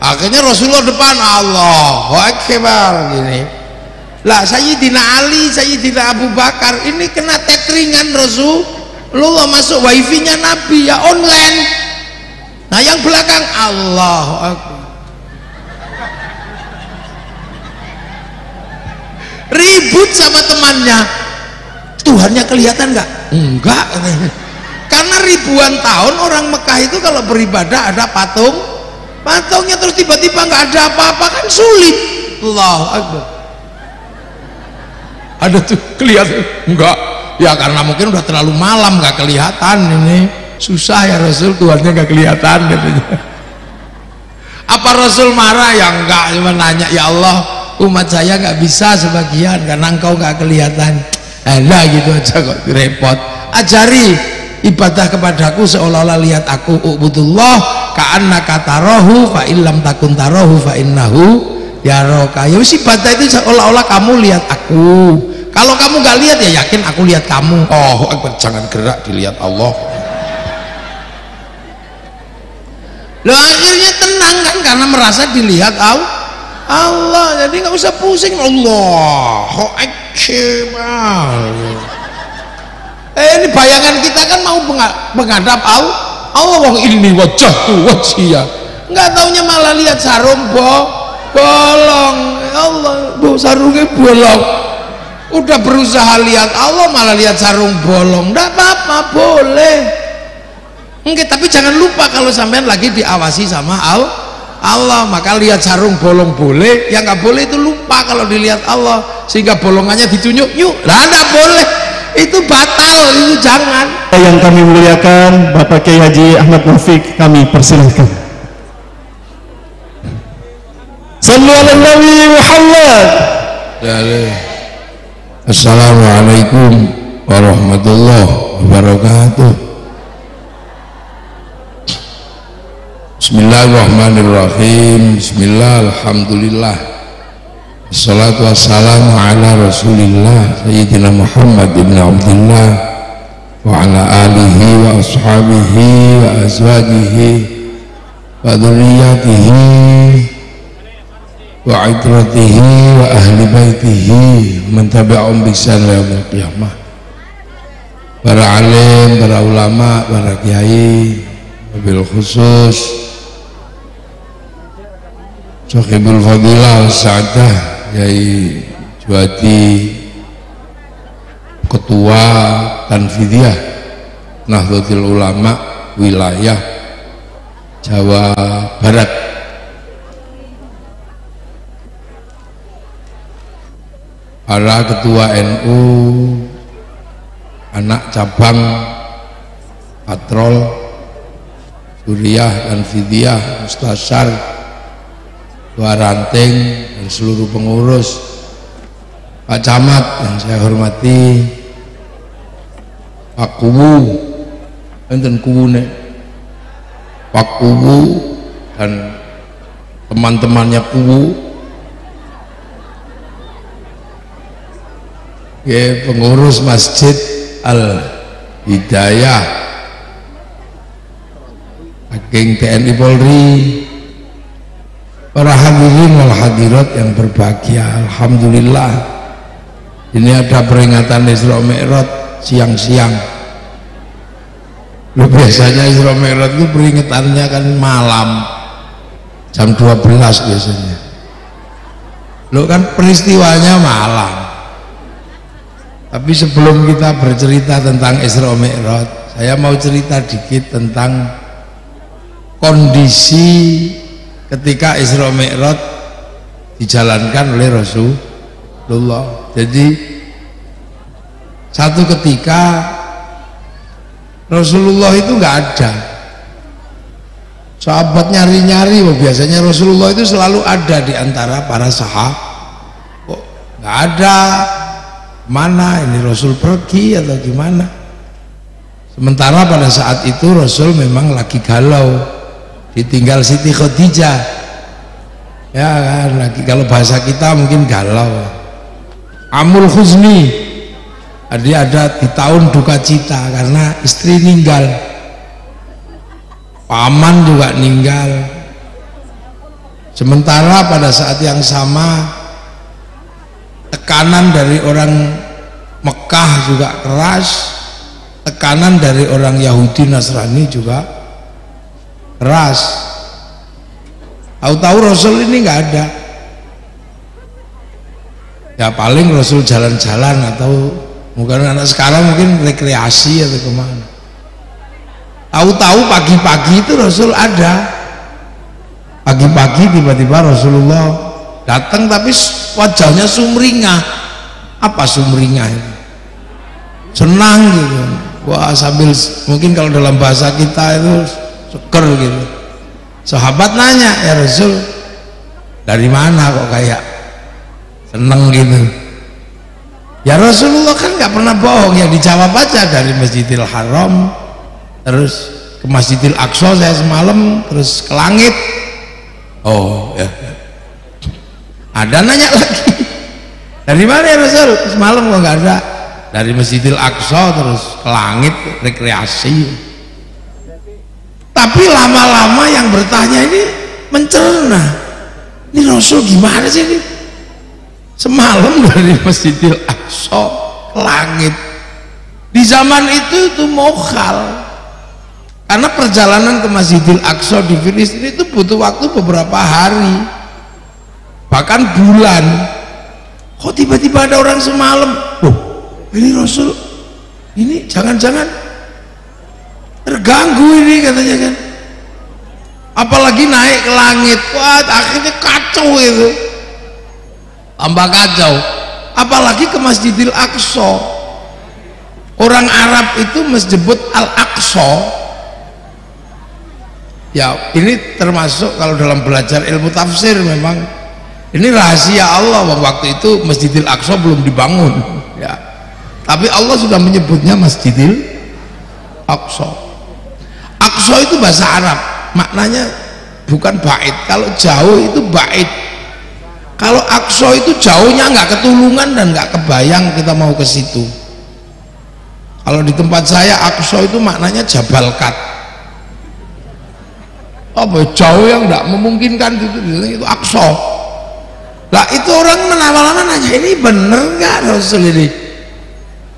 Akhirnya Rasulullah depan, Allahu Akbar gini. Lah Sayyidina Ali, Sayyidina Abu Bakar ini kena tetheringan Rasulullah, masuk wifi-nya Nabi ya online. Nah yang belakang Allahu Akbar. Ribut sama temannya. Tuhannya kelihatan nggak? Enggak. Karena ribuan tahun orang Mekah itu kalau beribadah ada patungnya, terus tiba-tiba nggak ada apa-apa kan sulit. Allahu Akbar. Ada tuh kelihatan? Enggak. Ya karena mungkin udah terlalu malam nggak kelihatan, ini susah ya Rasul, Tuhannya nggak kelihatan katanya. Apa Rasul marah? Ya enggak, cuma nanya, ya Allah umat saya nggak bisa sebagian karena engkau nggak kelihatan. Nah gitu aja kok repot. Ajari ibadah kepadaku seolah-olah lihat aku. Ubudullah ka'annaka tarahu fa illam takun tarahu fa innahu yaraka. Ya wis ibadah itu seolah-olah kamu lihat aku. Kalau kamu nggak lihat ya yakin aku lihat kamu. Oh jangan gerak dilihat Allah. Loh akhirnya tenang kan karena merasa dilihat Allah, jadi nggak usah pusing. Allahu Akbar. Ini bayangan kita kan mau menghadap Allah, wong ini wajahku wajhiya, nggak taunya malah lihat sarung bolong. Allah, sarungnya bolong. Udah berusaha lihat Allah malah lihat sarung bolong. Nggak apa-apa, boleh. Enggak, tapi jangan lupa kalau sampean lagi diawasi sama Allah, maka lihat sarung bolong boleh, yang nggak boleh itu lupa kalau dilihat Allah sehingga bolongannya ditunjuk-nyuk. Lah nggak boleh, itu batal, itu jangan. Yang kami muliakan Bapak Kiai Haji Ahmad Rafiq, kami persilahkan. Sallu ala Nabi Muhammad. Assalamualaikum warahmatullahi wabarakatuh. Bismillahirrahmanirrahim. Bismillah, alhamdulillah, assalatu wassalamu ala rasulillah Sayyidina Muhammad ibn Abdullah wa ala alihi wa ashabihi wa azwajihi wa dhurriyyatihi wa itratihi wa ahli baitihi man tabi'ahum bi ihsan ila yaumil qiyamah. Para alim, para ulama, para kiai, wabil khusus Sahibul Fadilah Sa'adah Yai Juwadi, Ketua Tanfidiyah Nahdlatul Ulama wilayah Jawa Barat, para ketua NU, anak cabang patrol Suriah dan Fidiyah, Mustasyar, Ketua Ranting, dan seluruh pengurus, Pak Camat yang saya hormati, Pak Kuwu, enten Kuwune, Pak Kuwu dan teman-temannya Kuwu, ya, pengurus Masjid Al Hidayah, Hakim TNI Polri, para hadirin wal hadirat yang berbahagia. Alhamdulillah, ini ada peringatan Isra Mi'raj siang-siang. Lu biasanya Isra Mi'raj itu peringatannya kan malam jam 12 biasanya. Lu kan peristiwanya malam. Tapi sebelum kita bercerita tentang Isra Mi'raj, saya mau cerita dikit tentang kondisi ketika Isra Mi'raj dijalankan oleh Rasulullah. Jadi satu ketika Rasulullah itu nggak ada, sahabat nyari-nyari, biasanya Rasulullah itu selalu ada di antara para sahabat. Kok nggak ada, mana ini Rasul pergi atau gimana? Sementara pada saat itu Rasul memang lagi galau, ditinggal Siti Khadijah, ya kan, lagi, kalau bahasa kita mungkin galau, amul khuzni, dia ada di tahun duka cita karena istri meninggal, paman juga meninggal, Sementara pada saat yang sama tekanan dari orang Mekah juga keras, tekanan dari orang Yahudi Nasrani juga keras. Tahu-tahu Rasul ini nggak ada, ya paling Rasul jalan-jalan atau mungkin anak sekarang mungkin rekreasi atau kemana. Tahu-tahu pagi-pagi itu Rasul ada, pagi-pagi tiba-tiba Rasulullah datang, tapi wajahnya sumringah. Apa sumringah itu? Senang gitu, wah, sambil mungkin kalau dalam bahasa kita itu seger gitu. Sahabat nanya, ya Rasul dari mana kok kayak seneng gitu? Ya Rasulullah kan nggak pernah bohong, ya dijawab aja, dari Masjidil Haram terus ke Masjidil Aqsa saya semalam, terus ke langit. Oh ya, ada nanya lagi, dari mana ya Rasul semalam kok nggak ada? Dari Masjidil Aqsa terus ke langit rekreasi. Tapi lama-lama yang bertanya ini mencerna, ini Rasul gimana sih ini? Semalam dari Masjidil Aqsa ke langit. Di zaman itu mokhal, karena perjalanan ke Masjidil Aqsa di Filistin itu butuh waktu beberapa hari, bahkan bulan. Kok tiba-tiba ada orang semalam, oh ini Rasul, ini jangan-jangan terganggu ini katanya kan, apalagi naik ke langit. Wah, akhirnya kacau itu, tambah kacau, apalagi ke Masjidil Aqsa. Orang Arab itu menyebut Al-Aqsa, ya ini termasuk kalau dalam belajar ilmu tafsir, memang ini rahasia Allah. Waktu itu Masjidil Aqsa belum dibangun ya, tapi Allah sudah menyebutnya Masjidil Aqsa. Aqsa itu bahasa Arab, maknanya bukan bait. Kalau jauh itu bait, kalau Aqsa itu jauhnya nggak ketulungan dan nggak kebayang kita mau ke situ. Kalau di tempat saya Aqsa itu maknanya Jabal Kat, apa jauh yang nggak memungkinkan, itu Aqsa. Lah itu orang lama-lama nanya, ini bener nggak Rasul ini?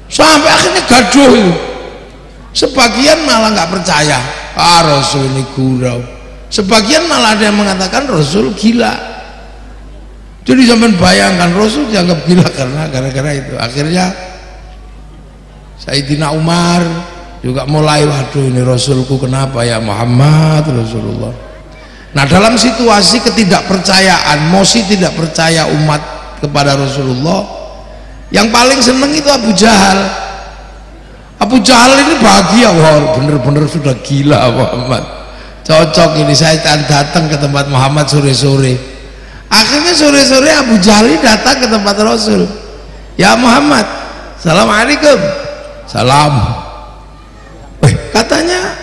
Sampai akhirnya gaduh itu. Sebagian malah nggak percaya, Rasul ini gurau. Sebagian malah ada yang mengatakan Rasul gila. Jadi zaman bayangkan Rasul dianggap gila karena gara-gara itu. Akhirnya Sayyidina Umar juga mulai, waduh ini Rasulku kenapa ya Muhammad Rasulullah. Nah dalam situasi ketidakpercayaan, mosi tidak percaya umat kepada Rasulullah, yang paling seneng itu Abu Jahal. Abu Jahal ini bahagia, wah bener-bener sudah gila Muhammad, cocok ini saya datang ke tempat Muhammad sore-sore. Akhirnya sore-sore Abu Jahal datang ke tempat Rasul. Ya Muhammad, Assalamualaikum. Salam. Katanya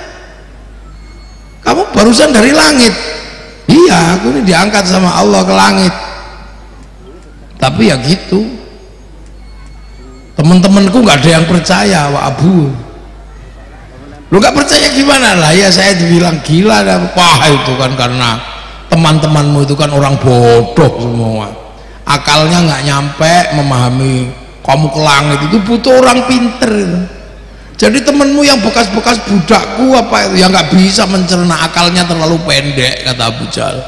kamu barusan dari langit. Iya, aku ini diangkat sama Allah ke langit. Tapi ya gitu, teman-temanku nggak ada yang percaya. Wah Abu, lu nggak percaya gimana? Lah ya saya dibilang gila. Wah itu kan karena teman-temanmu itu kan orang bodoh semua, akalnya nggak nyampe memahami kamu ke langit. Itu butuh orang pinter itu. Jadi temenmu yang bekas-bekas budakku apa itu yang nggak bisa mencerna, akalnya terlalu pendek, kata Abu Jahal.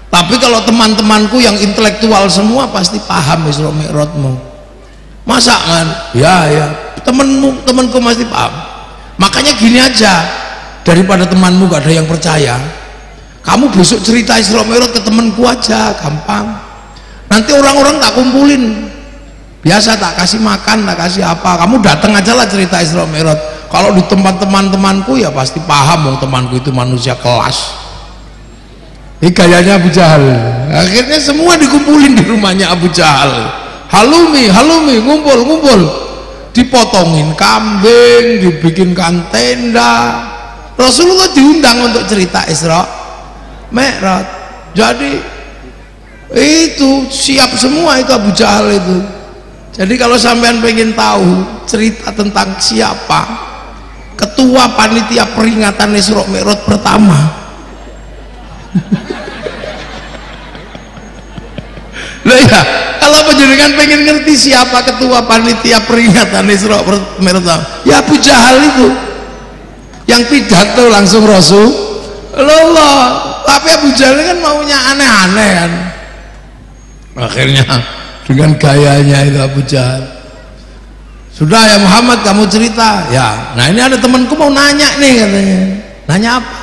Tapi kalau teman-temanku yang intelektual semua pasti paham Isra Mi'rajmu. Masa kan? Ya temanku masih paham. Makanya gini aja, daripada temanmu gak ada yang percaya, kamu besok cerita Isra Mi'raj ke temanku aja, gampang. Nanti orang-orang tak kumpulin, biasa tak kasih makan, tak kasih apa, kamu datang aja lah cerita Isra Mi'raj. Kalau di tempat teman-temanku ya pasti paham, temanku itu manusia kelas. Ini gayanya Abu Jahal. Akhirnya semua dikumpulin di rumahnya Abu Jahal. Halumi, ngumpul, dipotongin kambing, dibikinkan tenda. Rasulullah diundang untuk cerita Isra Mi'raj. Jadi itu siap semua itu Abu Jahal itu. Jadi kalau sampean pengen tahu cerita tentang siapa ketua panitia peringatan Isra Mi'raj pertama, panjenengan pengen ngerti siapa ketua panitia peringatan Isra Mi'raj? Ya Abu Jahal itu yang pidato langsung Rasulullah. Tapi Abu Jahal kan maunya aneh-aneh kan. Akhirnya dengan gayanya itu Abu Jahal, sudah ya Muhammad kamu cerita ya. Nah ini ada temanku mau nanya nih katanya. Nanya apa?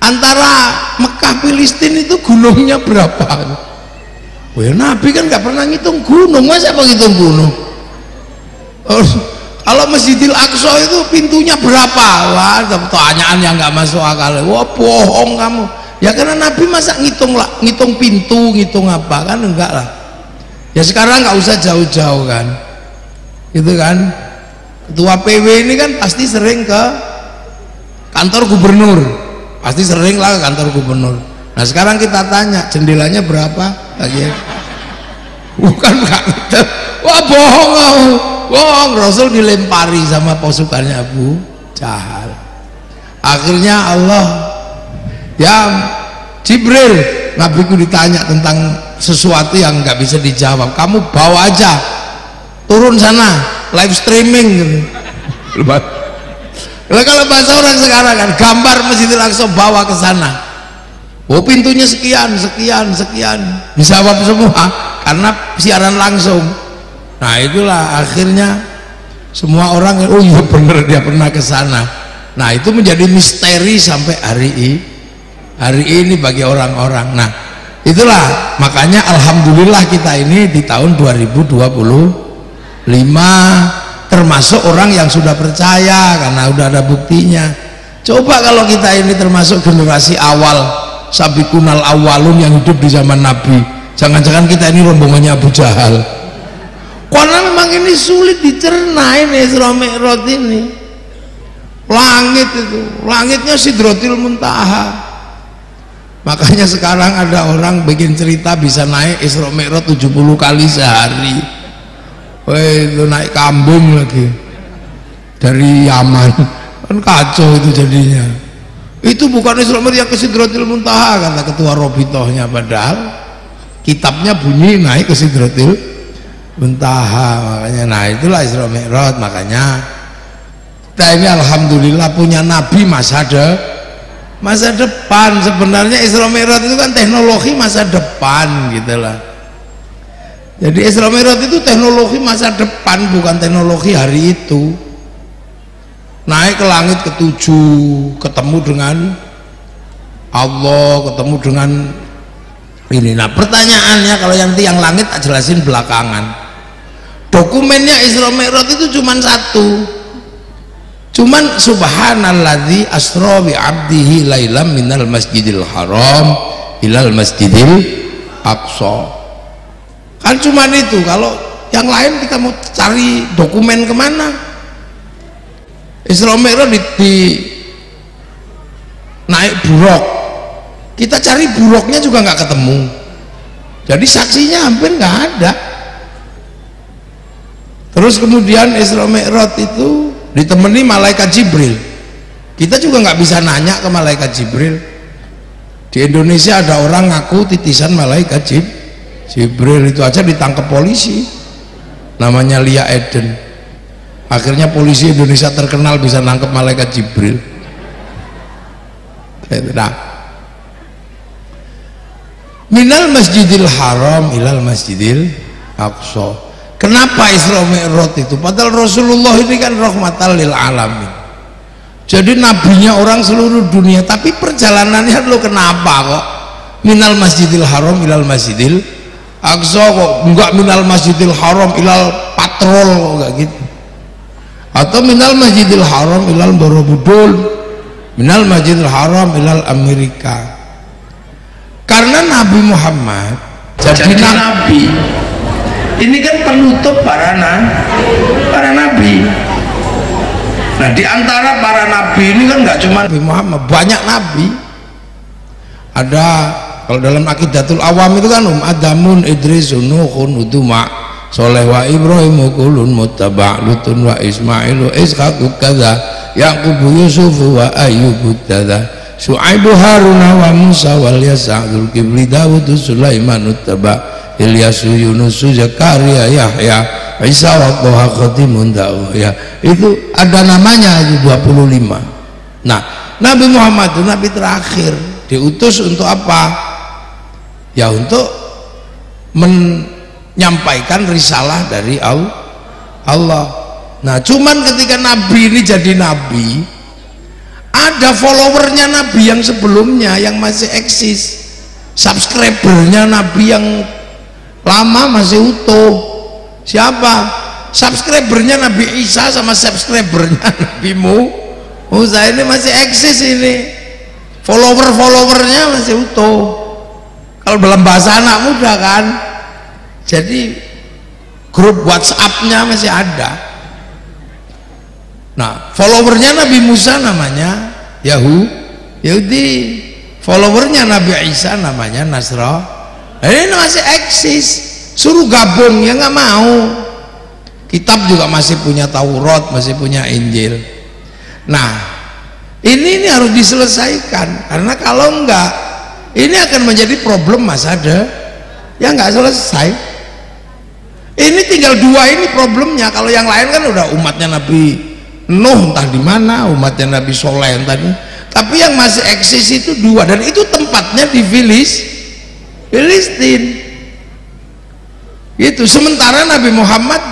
Antara Mekah Filistin itu gunungnya berapa? Oh ya Nabi kan nggak pernah ngitung gunung, masa apa ngitung gunung? Oh, kalau Masjidil Aqsa itu pintunya berapa? Wah, pertanyaan yang nggak masuk akal. Wah bohong kamu. Ya karena Nabi masa ngitung pintu, ngitung apa kan enggak lah. Ya sekarang nggak usah jauh-jauh kan, gitu kan. Ketua PW ini kan pasti sering ke kantor gubernur, pasti sering lah ke kantor gubernur. Nah sekarang kita tanya jendelanya berapa? Lagi bukan gitu. Wah bohong kamu, bohong. Rasul dilempari sama pasukannya Abu Jahal. Akhirnya Allah, ya Jibril, Nabiku ditanya tentang sesuatu yang nggak bisa dijawab, kamu bawa aja, turun sana, live streaming gitu. Kalau bahasa orang sekarang kan gambar Masjidil Aqsa bawa ke sana. Oh pintunya sekian dijawab semua karena siaran langsung. Nah itulah akhirnya semua orang, oh iya bener dia pernah ke sana. Nah itu menjadi misteri sampai hari ini bagi orang-orang. Nah itulah makanya alhamdulillah kita ini di tahun 2025 termasuk orang yang sudah percaya karena udah ada buktinya. Coba kalau kita ini termasuk generasi awal, sabiqunal awalun yang hidup di zaman Nabi, jangan-jangan kita ini rombongannya Abu Jahal. Karena memang ini sulit dicerna ini Isra Mi'raj ini. Langit itu, langitnya Sidratil Muntaha. Makanya sekarang ada orang bikin cerita bisa naik Isra Mi'raj 70 kali sehari. Wah itu naik kambing lagi dari Yaman, kan kacau itu jadinya. Itu bukan Isra Mi'raj yang ke Sidratil Muntaha kata ketua Robitohnya, padahal kitabnya bunyi naik ke Sidratil Muntaha. Makanya nah itulah Isra Mi'raj. Makanya kita ini alhamdulillah punya Nabi masa depan. Sebenarnya Isra Mi'raj itu kan teknologi masa depan gitulah. Jadi Isra Mi'raj itu teknologi masa depan, bukan teknologi hari itu. Naik ke langit ketujuh, ketemu dengan Allah, ketemu dengan ini. Nah pertanyaannya, kalau yang tiang langit tak jelasin belakangan. Dokumennya Isra Mi'raj itu cuman satu, cuman subhanalladzi asra bi 'abdihi lailam minal masjidil haram ilal masjidil aqsa. Kan cuman itu. Kalau yang lain kita mau cari dokumen kemana? Isra Mi'raj di naik buruk, kita cari buruknya juga nggak ketemu, jadi saksinya hampir nggak ada. Terus kemudian Isra Mi'raj itu ditemani malaikat Jibril. Kita juga nggak bisa nanya ke malaikat Jibril. Di Indonesia ada orang ngaku titisan malaikat Jibril, itu aja ditangkap polisi, namanya Lia Eden. Akhirnya polisi Indonesia terkenal bisa nangkep malaikat Jibril. Nah, minal masjidil haram ilal masjidil aqsa. Kenapa Isra Mi'raj itu? Padahal Rasulullah ini kan rahmatan lil alamin. Jadi nabinya orang seluruh dunia, tapi perjalanannya lo kenapa kok minal masjidil haram ilal masjidil aqsa kok enggak minal masjidil haram ilal patrol kok enggak gitu? Atau minal masjidil haram ilal Borobudur, minal masjidil haram ilal Amerika. Karena Nabi Muhammad jadi nabi ini kan penutup para nabi. Nah di antara para nabi ini kan nggak cuma Nabi Muhammad, banyak nabi. Ada kalau dalam Aqidatul Awam itu kan Adamun, Idrisun, Nuhun, Uduma, Soleh wa Ibrahim kulun muttaba' Lutun wa Ismail wa Ishaq kadza Yaqub Yusuf wa Ayyub kadza Syu'aib Harun wa Musa wal Yasa Dzulkifli Dawud Sulaiman uttaba Ilyasu, Yunusu, Zakaria, Yahya, Isa wa Toha Khatimun ya. Itu ada namanya itu 25. Nah, Nabi Muhammad itu nabi terakhir, diutus untuk apa? Ya untuk menyampaikan risalah dari Allah. Nah, cuman ketika nabi ini jadi nabi, ada followernya nabi yang sebelumnya yang masih eksis, subscribernya nabi yang lama masih utuh. Siapa? Subscribernya Nabi Isa sama subscribernya Nabi Musa ini masih eksis ini, followernya masih utuh. Kalau dalam bahasa anak muda kan, jadi grup WhatsApp-nya masih ada. Nah, followernya Nabi Musa namanya Yahudi, followernya Nabi Isa namanya Nasrani. Ini masih eksis, suruh gabung ya nggak mau. Kitab juga masih punya Taurat, masih punya Injil. Nah, ini harus diselesaikan, karena kalau enggak, ini akan menjadi problem masa yang nggak selesai. Ini tinggal dua ini problemnya. Kalau yang lain kan udah umatnya Nabi Nuh entah di mana, umatnya Nabi Soleh entah di. Tapi yang masih eksis itu dua, dan itu tempatnya di Filistin. Itu sementara Nabi Muhammad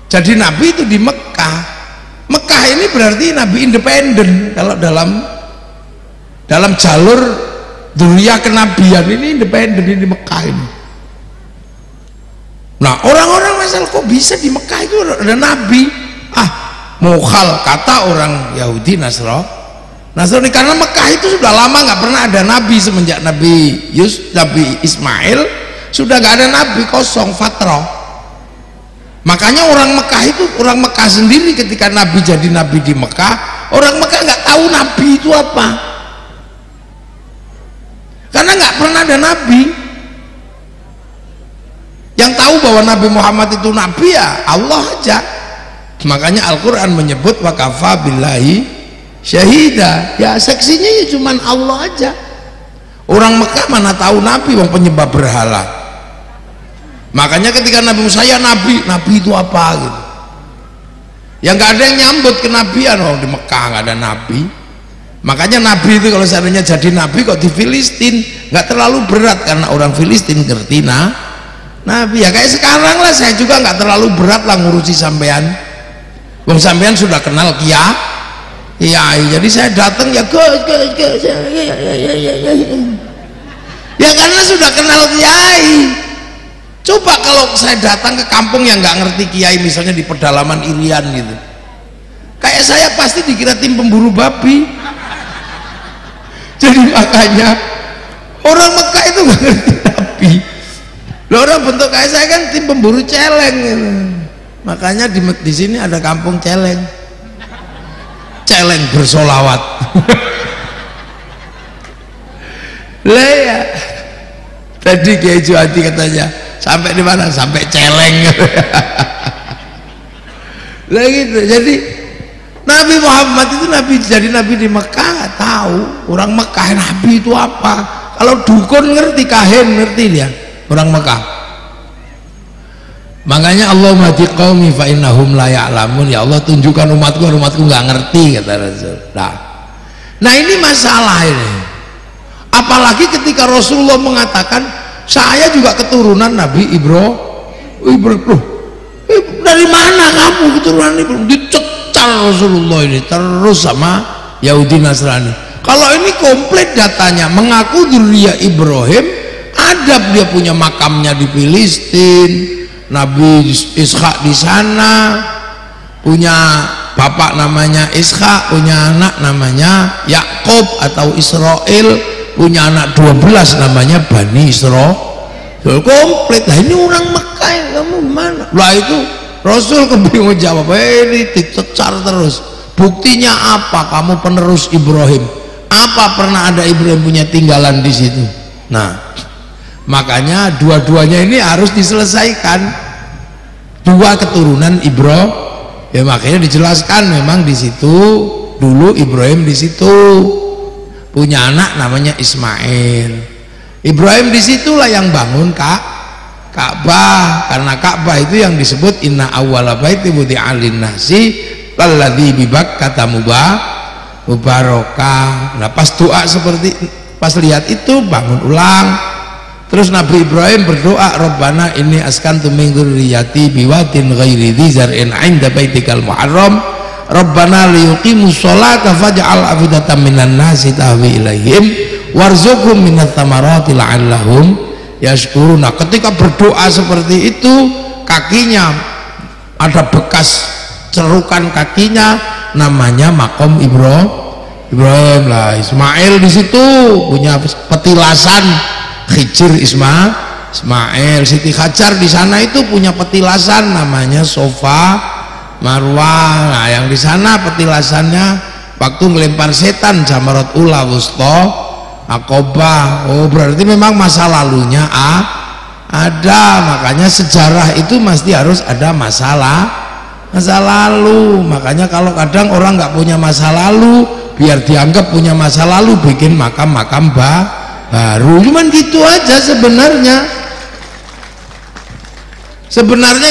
jadi nabi itu di Mekah. Mekah ini berarti nabi independen. Kalau dalam jalur dzurriyyah kenabian ini independen di Mekah ini. Nah, orang-orang masalah kok bisa di Mekah itu ada nabi? Mukhal kata orang Yahudi Nasrani, karena Mekah itu sudah lama nggak pernah ada nabi. Semenjak Nabi Ismail sudah nggak ada nabi, kosong, fatrah. Makanya orang Mekah sendiri ketika nabi jadi nabi di Mekah, orang Mekah nggak tahu nabi itu apa, karena nggak pernah ada nabi. Yang tahu bahwa Nabi Muhammad itu nabi ya Allah aja. Makanya Al-Quran menyebut wa kafa billahi syahida, ya saksinya ya cuman Allah aja. Orang Mekah mana tahu nabi, wong penyembah berhala. Makanya ketika Nabi Musa ya nabi itu apa gitu, ya nggak ada yang nyambut kenabian. Di Mekah nggak ada nabi. Makanya nabi itu kalau seandainya jadi nabi kok di Filistin nggak terlalu berat, karena orang Filistin ngerti nabi. Ya kayak sekarang lah, saya juga nggak terlalu berat lah ngurusi sampean. Wong sampean sudah kenal kiai, jadi saya datang ya ya karena sudah kenal kiai. Coba kalau saya datang ke kampung yang nggak ngerti kiai, misalnya di pedalaman Irian gitu, kayak saya pasti dikira tim pemburu babi. Jadi makanya orang Mekah itu nggak ngerti nabi. Orang bentuk kayak saya kan tim pemburu celeng gitu. Makanya di sini ada kampung celeng bersolawat. Lah ya, tadi Kiai Juhadi katanya sampai di mana? Sampai celeng. Lah gitu. Jadi Nabi Muhammad itu jadi nabi di Mekah nggak tahu. Orang Mekah nabi itu apa? Kalau dukun ngerti, kahin ngerti dia. Orang Mekah. Makanya Allah mahdi qaumi fa innahum la ya'lamun. Ya Allah, tunjukkan umatku nggak ngerti, kata Rasul. Nah ini masalah ini. Apalagi ketika Rasulullah mengatakan saya juga keturunan Nabi Ibrahim. Dari mana kamu keturunan Ibrahim? Dicecar Rasulullah ini terus sama Yahudi Nasrani. Kalau ini komplit datanya, mengaku dzurriyyah Ibrahim, ada dia punya makamnya di Filistin. Nabi Ishak di sana, punya bapak namanya Ishak, punya anak namanya Yakub atau Israel, punya anak 12 namanya Bani Israel. Komplit. Lah ini orang Mekah, kamu gimana? Lah itu Rasul kebingungan jawab, ini dicecar terus. Buktinya apa? Kamu penerus Ibrahim. Apa pernah ada Ibrahim punya tinggalan di situ? Nah, makanya dua-duanya ini harus diselesaikan. Dua keturunan Ibrahim, ya makanya dijelaskan memang di situ dulu Ibrahim di situ punya anak namanya Ismail. Ibrahim disitulah yang bangun Ka'bah, karena Ka'bah itu yang disebut inna awwala baiti wudi'a lin-nasi lalladzi bi Bakkah mubarakah. Nah pas doa seperti pas lihat itu bangun ulang. Terus Nabi Ibrahim berdoa, Rabbana inni askantu min dzurriyyati biwadin ghairi dzi zar'in 'inda baitikal muharram Rabbana liyuqimus sholata faj'al afidatan minan nasi tahwi ilaihim warzuqhum minat thamarati la'allahum yashkuruna. Ketika berdoa seperti itu, kakinya ada bekas cerukan kakinya, namanya makom Ibrahim lah. Ismail di situ punya petilasan Khijir Ismail. Siti Hajar di sana itu punya petilasan namanya Sofa Marwah. Nah, yang di sana petilasannya waktu melempar setan Jamarat Ula Wusta Aqobah. Oh, berarti memang masa lalunya ada. Makanya sejarah itu mesti harus ada masa lalu. Makanya kalau kadang orang nggak punya masa lalu, biar dianggap punya masa lalu, bikin makam-makam baru. Cuman gitu aja sebenarnya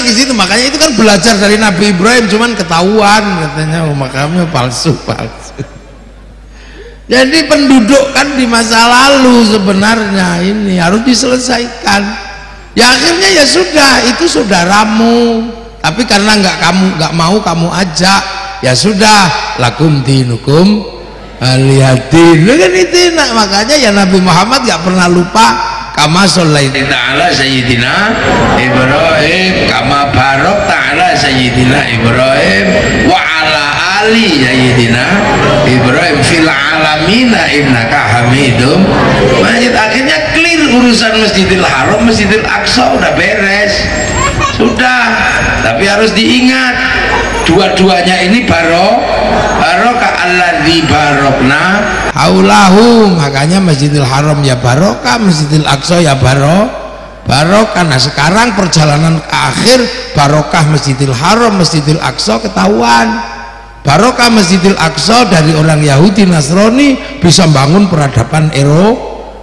di situ. Makanya itu kan belajar dari Nabi Ibrahim, cuman ketahuan katanya makamnya palsu. Jadi penduduk kan di masa lalu sebenarnya ini harus diselesaikan. Ya akhirnya ya sudah, itu saudaramu, tapi karena nggak mau kamu ajak, ya sudah, lakum dinukum waliyadin. Kan itu enak. Makanya ya Nabi Muhammad nggak pernah lupa kama shollaita ala sayyidina Ibrahim kama barok ta'ala sayyidina Ibrahim wa ala ali sayyidina Ibrahim fil alamina innaka hamidum majid. Akhirnya clear urusan Masjidil Haram, Masjidil Aqsa udah beres sudah. Tapi harus diingat dua-duanya ini barokah alladzi barokna haulahu. Makanya Masjidil Haram ya barokah, Masjidil Aqsa ya barokah. Nah sekarang perjalanan ke akhir, barokah Masjidil Haram, Masjidil Aqsa ketahuan. Barokah Masjidil Aqsa dari orang Yahudi Nasrani bisa bangun peradaban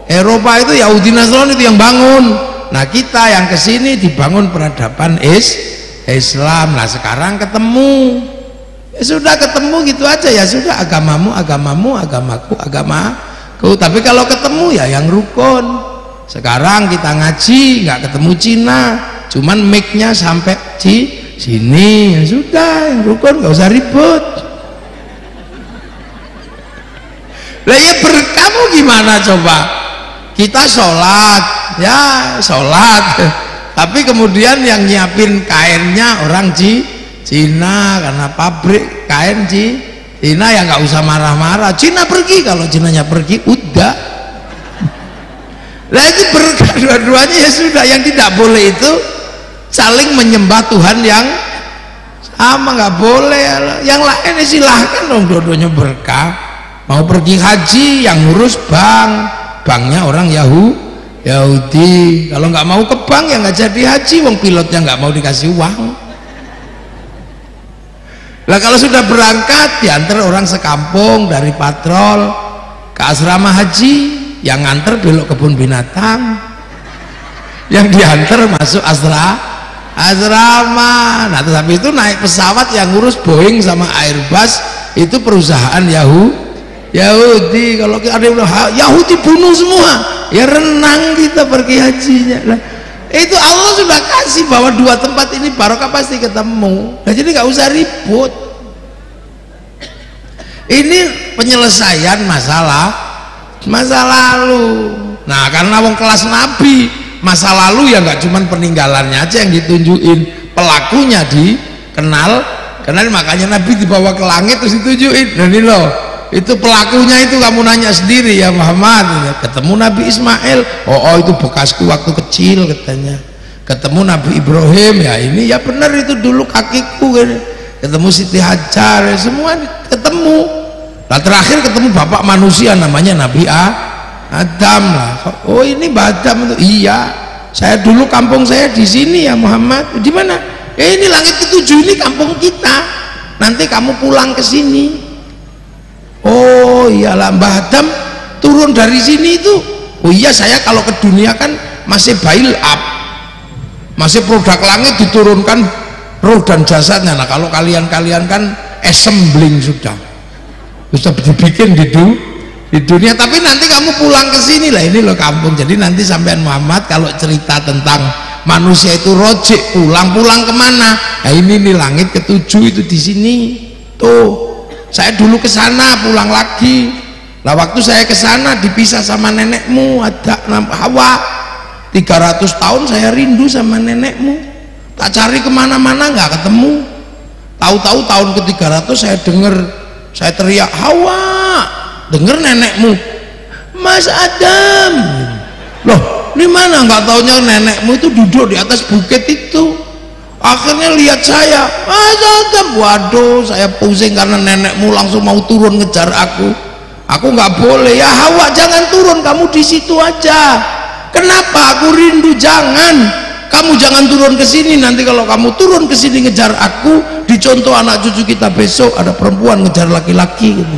Eropa itu Yahudi Nasrani itu yang bangun. Nah kita yang kesini dibangun peradaban Islam. Nah sekarang ketemu, ya sudah ketemu gitu aja, ya sudah, agamamu agamaku agamaku. Tapi kalau ketemu ya yang rukun. Sekarang kita ngaji nggak ketemu Cina, cuman mic-nya sampai sini, ya sudah, yang rukun nggak usah ribut. Lah ya kamu gimana coba? Kita sholat, ya sholat, tapi kemudian yang nyiapin kainnya orang Cina, karena pabrik kain Cina ya nggak usah marah-marah. Cina pergi, kalau Cinanya pergi udah. Lah itu berkah dua-duanya, ya sudah. Yang tidak boleh itu saling menyembah Tuhan yang sama, nggak boleh. Yang lain silahkan dong, dua-duanya berkah. Mau pergi haji yang ngurus banknya orang Yahudi. Kalau nggak mau ke bank ya nggak jadi haji, wong pilotnya nggak mau dikasih uang. Lah kalau sudah berangkat diantar orang sekampung dari patrol ke asrama haji, yang nganter belok kebun binatang, yang diantar masuk asrama. Nah tapi itu naik pesawat yang ngurus Boeing sama Airbus itu perusahaan Yahudi. Kalau ada yang bilang Yahudi bunuh semua, ya renang kita pergi hajinya. Nah, itu Allah sudah kasih bahwa dua tempat ini barokah pasti ketemu. Nah, jadi nggak usah ribut. Ini penyelesaian masa lalu. Nah karena wong kelas Nabi, masa lalu ya nggak cuman peninggalannya aja yang ditunjukin, pelakunya dikenal. Makanya Nabi dibawa ke langit terus ditunjukin. Dan ini loh, itu pelakunya itu kamu nanya sendiri ya Muhammad. Ketemu Nabi Ismail, oh itu bekasku waktu kecil katanya. Ketemu Nabi Ibrahim, ya ini ya benar itu dulu kakiku. Ketemu Siti Hajar, ya semua ketemu. Nah terakhir ketemu bapak manusia namanya Nabi Adam lah. Oh ini Adam itu, iya. Saya dulu kampung saya di sini ya Muhammad. Di mana? Ini langit ketujuh, ini kampung kita. Nanti kamu pulang ke sini. Oh iyalah, Mbah Adam turun dari sini itu Oh iya, saya kalau ke dunia kan masih bail up, masih produk langit diturunkan roh dan jasadnya. Nah kalau kalian kan assembling sudah dibikin di dunia. Tapi nanti kamu pulang ke sini lah, ini loh kampung. Jadi nanti sampean Muhammad kalau cerita tentang manusia itu rojek, pulang kemana? Nah ini nih langit ketujuh itu di sini tuh. Saya dulu ke sana, pulang lagi. Lah waktu saya ke sana dipisah sama nenekmu, ada Hawa. 300 tahun saya rindu sama nenekmu. Tak cari kemana-mana nggak ketemu. Tahu-tahu tahun ke-300 saya dengar, saya teriak Hawa, dengar nenekmu, Mas Adam. Loh, di mana? Nggak taunya nenekmu itu duduk di atas bukit itu. Akhirnya lihat saya, Mas Adam. Waduh, saya pusing karena nenekmu langsung mau turun ngejar aku. Aku nggak boleh. Ya Hawa, jangan turun, kamu di situ aja. Kenapa? Aku rindu. Jangan, kamu jangan turun ke sini. Nanti kalau kamu turun ke sini ngejar aku, dicontoh anak cucu kita besok ada perempuan ngejar laki-laki gitu.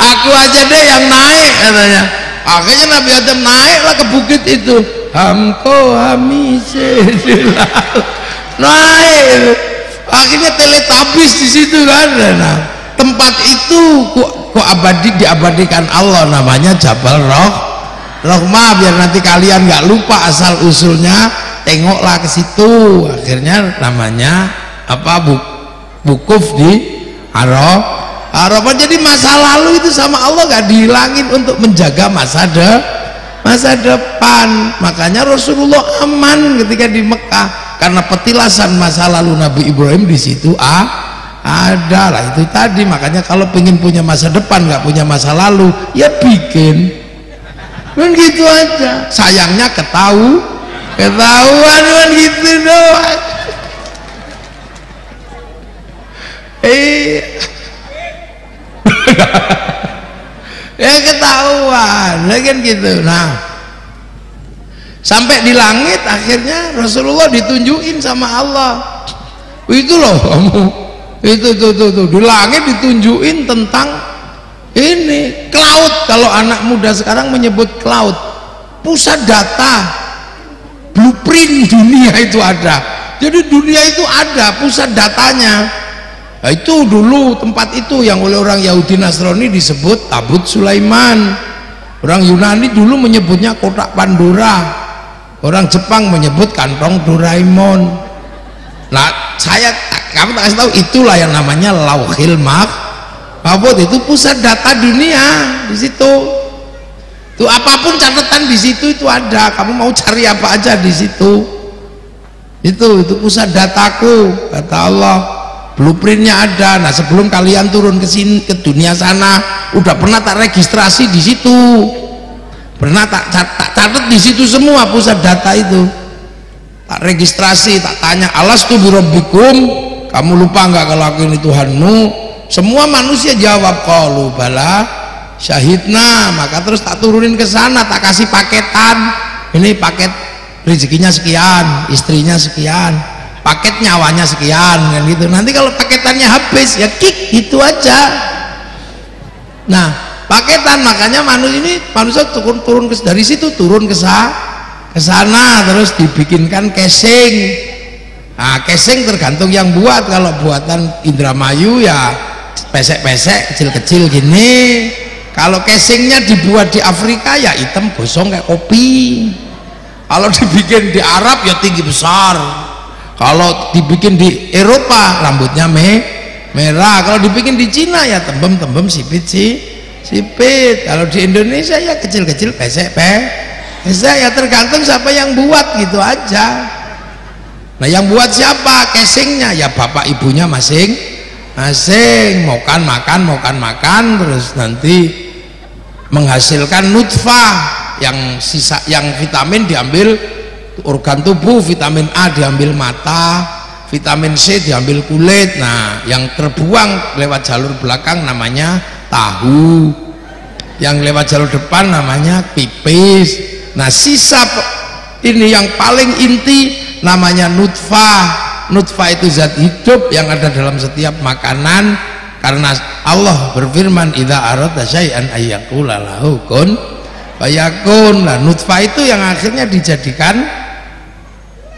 Aku aja deh yang naik katanya. Akhirnya Nabi Adam naiklah ke bukit itu. Hamko hamise naik. Akhirnya teletabis di situ kan. Nah, tempat itu kok diabadikan Allah, namanya Jabal Rahmah. Biar nanti kalian nggak lupa asal usulnya, tengoklah ke situ. Akhirnya namanya apa, wukuf di Arafah. Jadi masa lalu itu sama Allah nggak dihilangin untuk menjaga masa depan. Makanya Rasulullah aman ketika di Mekah karena petilasan masa lalu Nabi Ibrahim di situ ada lah. Itu tadi, makanya kalau pengen punya masa depan nggak punya masa lalu, ya bikin kan gitu aja. Sayangnya ketahuan kan gitu doang. Ya ketahuan kan gitu. Nah sampai di langit akhirnya Rasulullah ditunjukin sama Allah. Itu loh kamu, itu tuh di langit ditunjukin tentang ini cloud. Kalau anak muda sekarang menyebut cloud, pusat data, blueprint dunia itu ada. Jadi dunia itu ada pusat datanya. Nah, itu dulu tempat itu yang oleh orang Yahudi Nasrani disebut Tabut Sulaiman. Orang Yunani dulu menyebutnya kotak Pandora. Orang Jepang menyebut kantong Doraemon. Nah, kamu tak kasih tahu, itulah yang namanya Lauhil Mahfuz. Itu pusat data dunia di situ. Tuh apapun catatan di situ itu ada. Kamu mau cari apa aja di situ. Itu pusat dataku, kata Allah. Blueprintnya ada. Nah sebelum kalian turun ke sini, ke dunia sana, udah pernah tak registrasi di situ, pernah tak catat di situ semua pusat data itu, tak registrasi, tak tanya alastu birabbikum, kamu lupa nggak kalau aku ini Tuhanmu? Semua manusia jawab qalu bala syahidna. Maka terus tak turunin ke sana, tak kasih paketan. Ini paket rezekinya sekian, istrinya sekian, paket nyawanya sekian kan gitu. Nanti kalau paketannya habis ya kick gitu aja. Nah paketan, makanya manusia turun dari situ turun ke sana terus dibikinkan casing. Nah casing tergantung yang buat. Kalau buatan Indramayu ya pesek-pesek kecil-kecil gini. Kalau casingnya dibuat di Afrika ya hitam gosong kayak kopi. Kalau dibikin di Arab ya tinggi besar. Kalau dibikin di Eropa rambutnya merah. Kalau dibikin di Cina ya tembem sipit. Kalau di Indonesia ya kecil-kecil pesek ya tergantung siapa yang buat gitu aja. Nah yang buat siapa? Casingnya ya bapak ibunya masing-masing. Mau makan terus nanti menghasilkan nutfah yang vitamin diambil organ tubuh, vitamin A diambil mata, vitamin C diambil kulit. Nah yang terbuang lewat jalur belakang namanya tahu, yang lewat jalur depan namanya pipis. Nah sisa ini yang paling inti namanya nutfah. Nutfah itu zat hidup yang ada dalam setiap makanan karena Allah berfirman idza arada syai'an ayyaqula lahu kun fayakun. Nah nutfah itu yang akhirnya dijadikan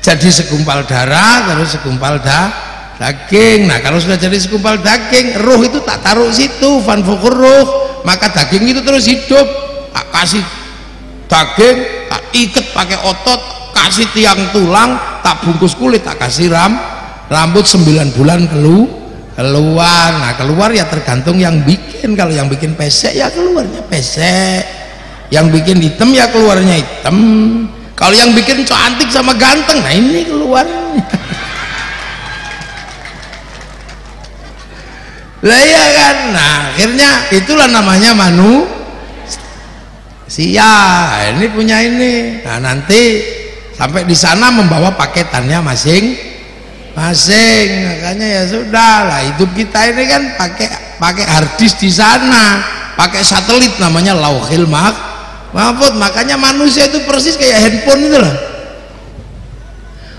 jadi segumpal darah, terus segumpal daging. Nah kalau sudah jadi segumpal daging, ruh itu tak taruh situ, fanfukur ruh, maka daging itu terus hidup. Tak kasih daging, tak ikat pakai otot, kasih tiang tulang, tak bungkus kulit, tak kasih rambut 9 bulan keluar. Nah keluar ya tergantung yang bikin. Kalau yang bikin pesek ya keluarnya pesek, yang bikin hitam ya keluarnya hitam. Kalau yang bikin cantik sama ganteng, nah ini keluarnya. Lah ya kan. Nah akhirnya itulah namanya manusia. Ini punya ini. Nah nanti sampai di sana membawa paketannya masing-masing. Makanya ya sudah lah, hidup kita ini kan pakai harddisk di sana, pakai satelit namanya Lauhil Mahfuz. Makanya manusia itu persis kayak handphone itu lah.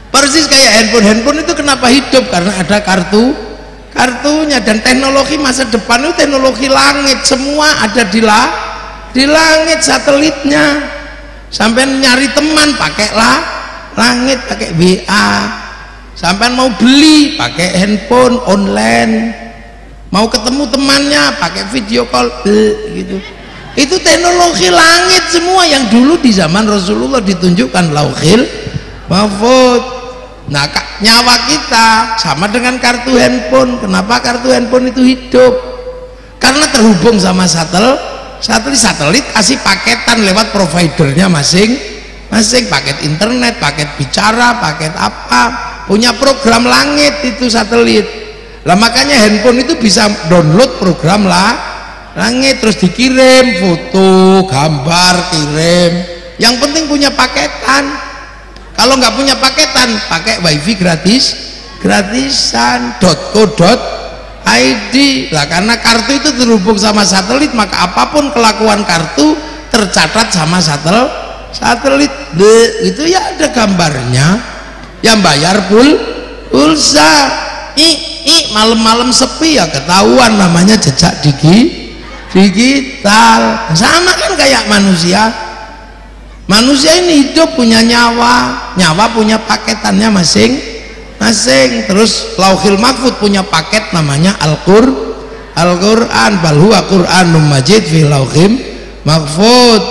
Persis kayak handphone itu kenapa hidup? Karena ada kartunya. Dan teknologi masa depan itu teknologi langit, semua ada di langit, satelitnya. Sampai nyari teman pakai langit, pakai WA. Sampai mau beli pakai handphone online, mau ketemu temannya pakai video call gitu. Itu teknologi langit semua yang dulu di zaman Rasulullah ditunjukkan Lauhil Mahfuz. Nah nyawa kita sama dengan kartu handphone. Kenapa kartu handphone itu hidup? Karena terhubung sama satelit kasih paketan lewat providernya masing-masing, paket internet, paket bicara, paket apa, punya program langit itu satelit. Lah makanya handphone itu bisa download program langit, terus dikirim foto, gambar, kirim. Yang penting punya paketan. Kalau nggak punya paketan, pakai wifi gratisan .co.id lah. Karena kartu itu terhubung sama satelit, maka apapun kelakuan kartu tercatat sama satelit. Itu ya ada gambarnya. Yang bayar pulsa. Malam-malam sepi ya ketahuan, namanya jejak digital. Sama kan kayak manusia ini hidup punya nyawa punya paketannya masing-masing. Terus Lauhil Mahfuz punya paket namanya Al-Quran, bal huwa Qur'anum Majid fi Lauhil Mahfuz.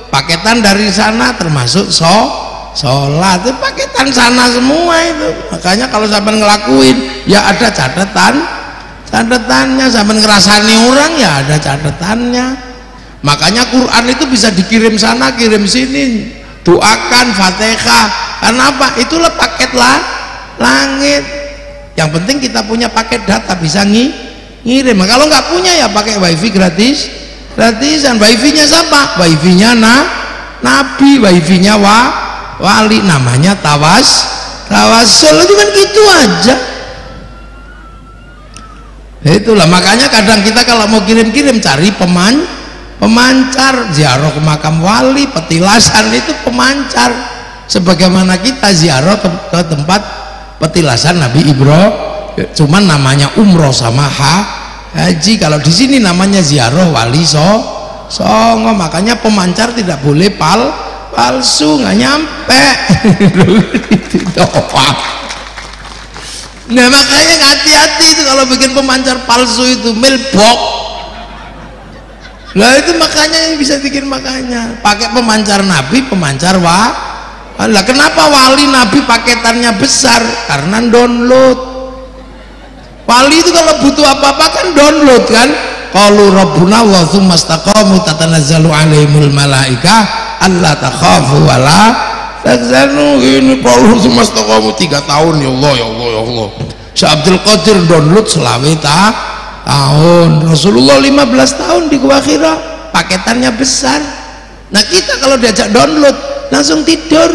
Paketan dari sana termasuk sholat, itu paketan sana semua itu. Makanya kalau sampai ngelakuin ya ada catatannya, sampai ngerasani orang ya ada catatannya. Makanya Quran itu bisa dikirim sana kirim sini, doakan Fatihah. Kenapa? Itulah paket langit. Yang penting kita punya paket data, bisa ngirim. Kalau nggak punya ya pakai wifi gratisan. Wifi-nya siapa? Wifi-nya Nabi, wifi-nya wali, namanya tawasul. Itu kan gitu aja. Itulah makanya kadang kita kalau mau kirim-kirim cari pemancar. Ziarah ke makam wali, petilasan itu pemancar. Sebagaimana kita ziarah ke tempat petilasan Nabi Ibrahim, cuman namanya umroh sama haji. Kalau di sini namanya ziarah wali songo. Makanya pemancar tidak boleh palsu, nggak nyampe. Itu doang. Nah makanya hati-hati itu kalau bikin pemancar palsu itu mailbox. Lah itu makanya yang bisa bikin, makanya pakai pemancar Nabi, pemancar lah. Kenapa wali Nabi paketannya besar? Karena download. Wali itu kalau butuh apa-apa kan download kan. Qalu rabbuna wa tsumma istaqamu tatanazzalu alaihimul malaika alla takhafu wa la tahzanu. Ini qalu tsumma istaqamu 3 tahun, ya Allah ya Allah ya Allah. Syekh Abdul Qadir download selama tahun, Rasulullah 15 tahun di Gua Hira, paketannya besar. Nah kita kalau diajak download langsung tidur.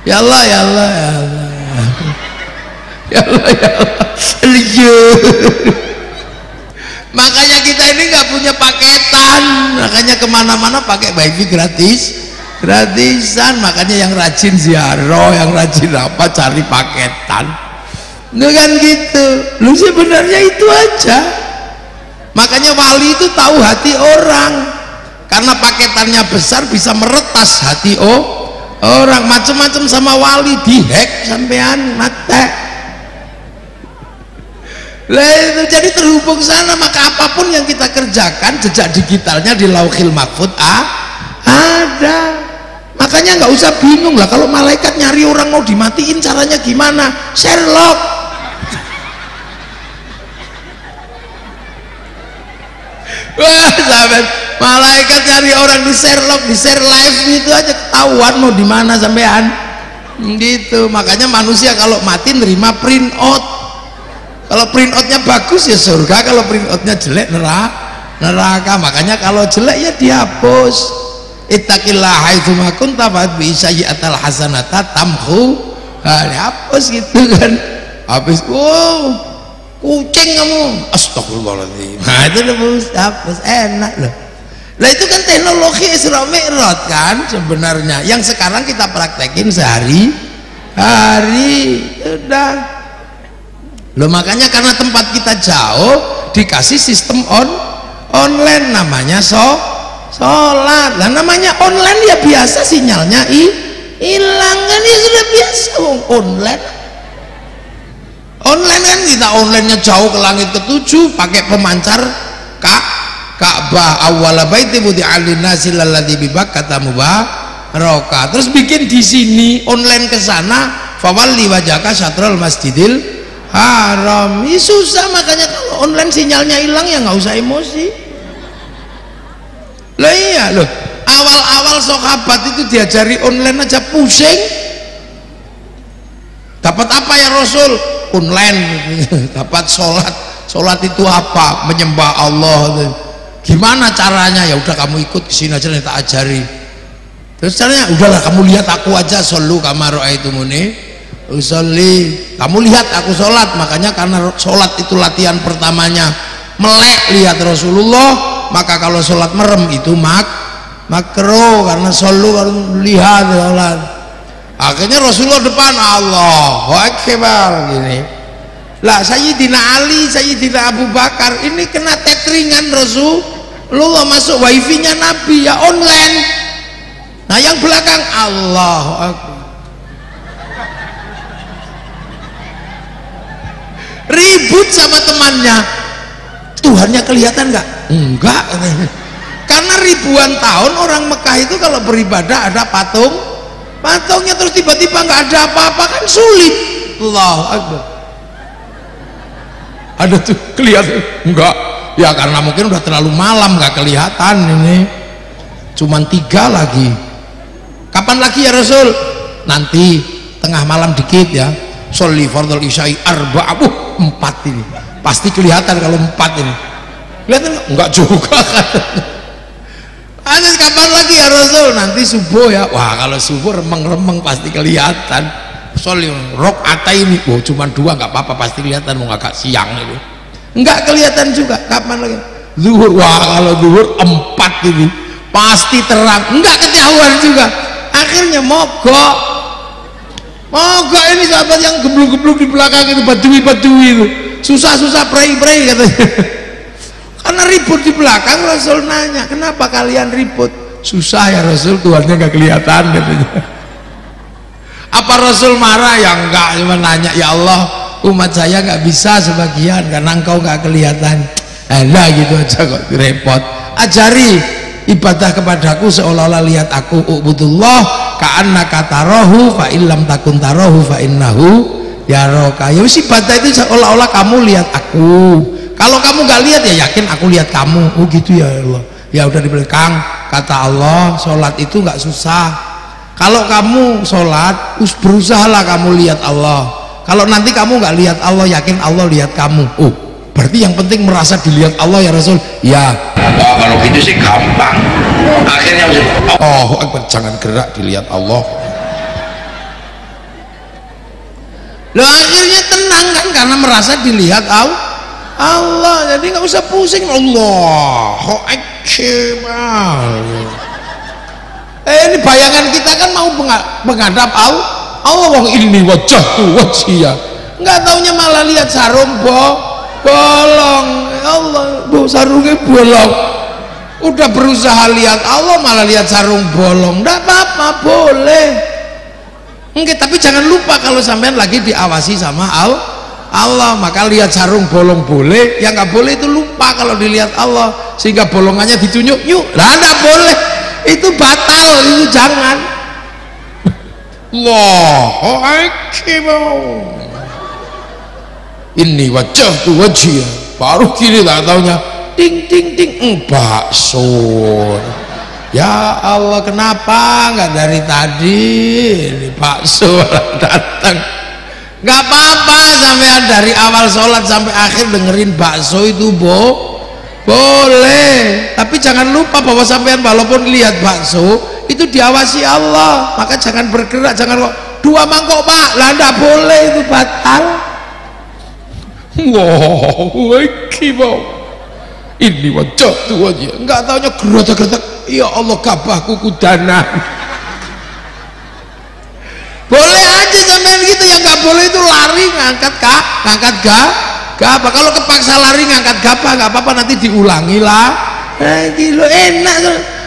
Ya Allah ya Allah ya Allah ya Allah ya Allah. Makanya kita ini nggak punya paketan, makanya kemana-mana pakai wifi gratisan. Makanya yang rajin ziarah, yang rajin apa, cari paketan. Kan gitu. Lu sebenarnya itu aja. Makanya wali itu tahu hati orang, karena paketannya besar bisa meretas hati orang. Macam-macam sama wali, dihack sampean mate. Lah itu jadi terhubung sana. Maka apapun yang kita kerjakan, jejak digitalnya di Lauhil Mahfuz ada. Makanya nggak usah bingung lah kalau malaikat nyari orang mau dimatiin, caranya gimana? Sherlock. Wah, sahabat, malaikat nyari orang di Sherlock, di share live itu aja ketahuan mau di mana sampean. Gitu. Makanya manusia kalau mati nerima print out. Kalau print outnya bagus ya surga, kalau print outnya jelek neraka. Makanya kalau jelek ya dihapus. Ittaqillah haitsu ma kunta fa bi sayyi'atal hasanata tamhu. Dihapus gitu kan. Habis kucing kamu, astagfirullahaladzim. Nah itu udah hapus, enak loh. Nah itu kan teknologi Isra Mi'raj kan sebenarnya, yang sekarang kita praktekin sehari-hari. Udah loh, makanya karena tempat kita jauh dikasih sistem online namanya sholat. Lah namanya online ya biasa sinyalnya hilang kan, ya sudah biasa online kan. Kita onlinenya jauh ke langit ke-7 pakai pemancar Ka'bah, awwala baiti wudi'a lin-nasi lalladzi bi Bakkata mubaraka. Terus bikin di sini online ke sana, fawalli wajhaka syatrul masjidil haram. Ini susah, makanya kalau online sinyalnya hilang ya nggak usah emosi. Lah iya loh, awal-awal sahabat itu diajari online aja pusing. Dapat apa ya Rasul? Online. Dapat sholat itu apa? Menyembah Allah. Gimana caranya? Ya udah kamu ikut kesini aja nih, tak ajari. Terus caranya udahlah kamu lihat aku aja, shollu kama ra'aitumuni usolli. Kamu lihat aku sholat. Makanya karena sholat itu latihan pertamanya melek lihat Rasulullah, maka kalau sholat merem itu makruh, karena shollu baru lihat sholat. Akhirnya Rasulullah depan, Allahu Akbar gini. Lah Sayyidina Ali, Sayyidina Abu Bakar ini kena tetheringan Rasulullah, masuk wifi-nya Nabi ya online. Nah yang belakang Allahu Akbar, ribut sama temannya. Tuhannya kelihatan nggak? Enggak. Karena ribuan tahun orang Mekah itu kalau beribadah ada patungnya, terus tiba-tiba nggak ada apa-apa kan sulit. Allahu Akbar. Ada tuh kelihatan enggak ya, karena mungkin udah terlalu malam nggak kelihatan. Ini cuman 3 lagi. Kapan lagi ya Rasul? Nanti tengah malam dikit ya, sholli fardhul isya'i arba'ah. 4 ini pasti kelihatan. Kalau 4 ini kelihatan enggak juga kan. Ada kapan lagi ya Rasul? Nanti subuh ya. Wah kalau subuh remeng-remeng pasti kelihatan. Sholli rakaat ini, oh cuma 2 nggak apa-apa, pasti kelihatan. Mau agak siang itu nggak kelihatan juga. Kapan lagi? Zuhur. Wah kalau zuhur 4 ini pasti terang, nggak ketahuan juga. Akhirnya mogok ini sahabat yang gebluk-gebluk di belakang itu, badui itu susah-susah pray katanya. Karena ribut di belakang. Rasul nanya, kenapa kalian ribut? Susah ya Rasul, Tuhannya nggak kelihatan katanya. Apa Rasul marah? Ya enggak, cuma nanya, ya Allah umat saya nggak bisa sebagian karena engkau nggak kelihatan. Nah gitu aja kok repot. Ajari ibadah kepadaku seolah-olah lihat aku. Ubudullah ka'annaka tarahu fa illam takun tarahu fa innahu yaraka. Ya wis ibadah itu seolah-olah kamu lihat aku. Kalau kamu nggak lihat ya yakin aku lihat kamu. Oh gitu ya Allah. Ya udah di belakang. Kata Allah, sholat itu nggak susah. Kalau kamu sholat, berusahalah kamu lihat Allah. Kalau nanti kamu nggak lihat Allah, yakin Allah lihat kamu. Oh, berarti yang penting merasa dilihat Allah ya Rasul. Ya. Wah kalau gitu sih gampang. Akhirnya oh jangan gerak, dilihat Allah. Loh akhirnya tenang kan, karena merasa dilihat Allah. Jadi nggak usah pusing. Allahu Akbar. Ini bayangan kita kan mau menghadap Allah. Wong ini wajah tuh wajhiya nggak taunya malah lihat sarung bolong. Ya Allah, sarungnya bolong. Udah berusaha lihat Allah malah lihat sarung bolong. Nggak apa-apa, boleh. Enggak, tapi jangan lupa kalau sampean lagi diawasi sama Allah, maka lihat sarung bolong boleh, yang nggak boleh itu lupa kalau dilihat Allah, sehingga bolongannya ditunjuk, yuk, lah nggak boleh, itu batal, itu jangan. Allahu Akbar. Ini wajah tuh wajah, baru kiri tak taunya, ding ding ding, bakso. Ya Allah, kenapa nggak dari tadi ini bakso datang? Nggak apa-apa sampai dari awal sholat sampai akhir dengerin bakso itu boleh, tapi jangan lupa bahwa sampean walaupun lihat bakso itu diawasi Allah, maka jangan bergerak, jangan kok 2 mangkok Pak, lah nggak boleh, itu batal. Allahu Akbar. Ini wajah tuh aja, nggak taunya gerotak-gerotak. Ya Allah, kabahku kudanan. Boleh aja sampean gitu, yang nggak boleh itu lari ngangkat gabah. Kalau kepaksa lari ngangkat gabah nggak apa-apa, nanti diulangi lah. Gila, enak.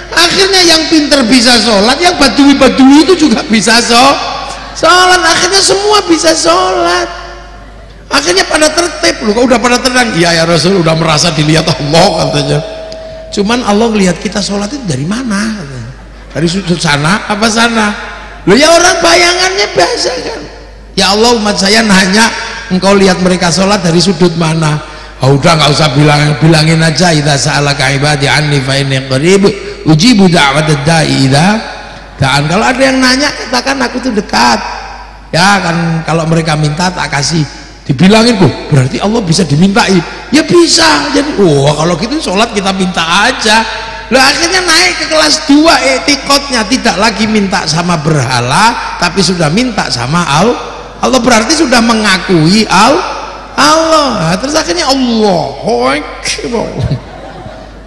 Akhirnya yang pinter bisa sholat, yang badui itu juga bisa sholat. Akhirnya semua bisa sholat. Akhirnya pada tertib loh, udah pada tenang. Iya ya Rasul, udah merasa dilihat Allah katanya. Cuman Allah lihat kita sholat itu dari mana? Dari sudut sana apa sana? Loh ya, orang bayangannya biasa kan. Ya Allah, umat saya nanya, engkau lihat mereka sholat dari sudut mana? Oh, udah nggak usah bilangin aja, idza sa'alaka ibadi anni fa inni qarib ujibu da'watad da'i idza da'an. Kalau ada yang nanya, katakan aku tuh dekat. Ya kan, kalau mereka minta tak kasih. Dibilangin, berarti Allah bisa dimintai. Ya bisa. Jadi kalau gitu sholat kita minta aja. Lah akhirnya naik ke kelas 2 etikotnya, tidak lagi minta sama berhala, tapi sudah minta sama Allah. Berarti sudah mengakui Allah. Terus akhirnya Allahu Akbar.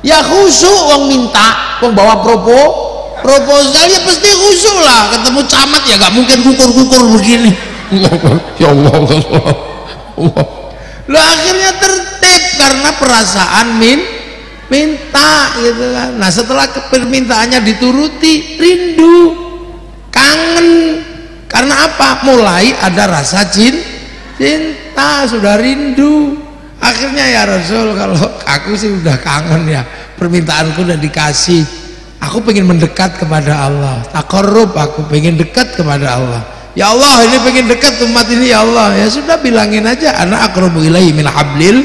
Ya khusyuk wong minta, wong bawa proposal ya pasti khusyuk lah. Ketemu camat ya gak mungkin kukur-kukur begini. Ya Allah. Lah akhirnya tertib karena perasaan minta gitu kan. Nah setelah permintaannya dituruti, rindu, kangen. Karena apa? Mulai ada rasa cinta, sudah rindu. Akhirnya ya Rasul, kalau aku sih udah kangen ya, permintaanku udah dikasih. Aku pengen mendekat kepada Allah, taqarrub, aku pengen dekat kepada Allah. Ya Allah, ini pengen dekat umat ini ya Allah. Ya sudah, bilangin aja, ana aqrabu ilaihi min hablil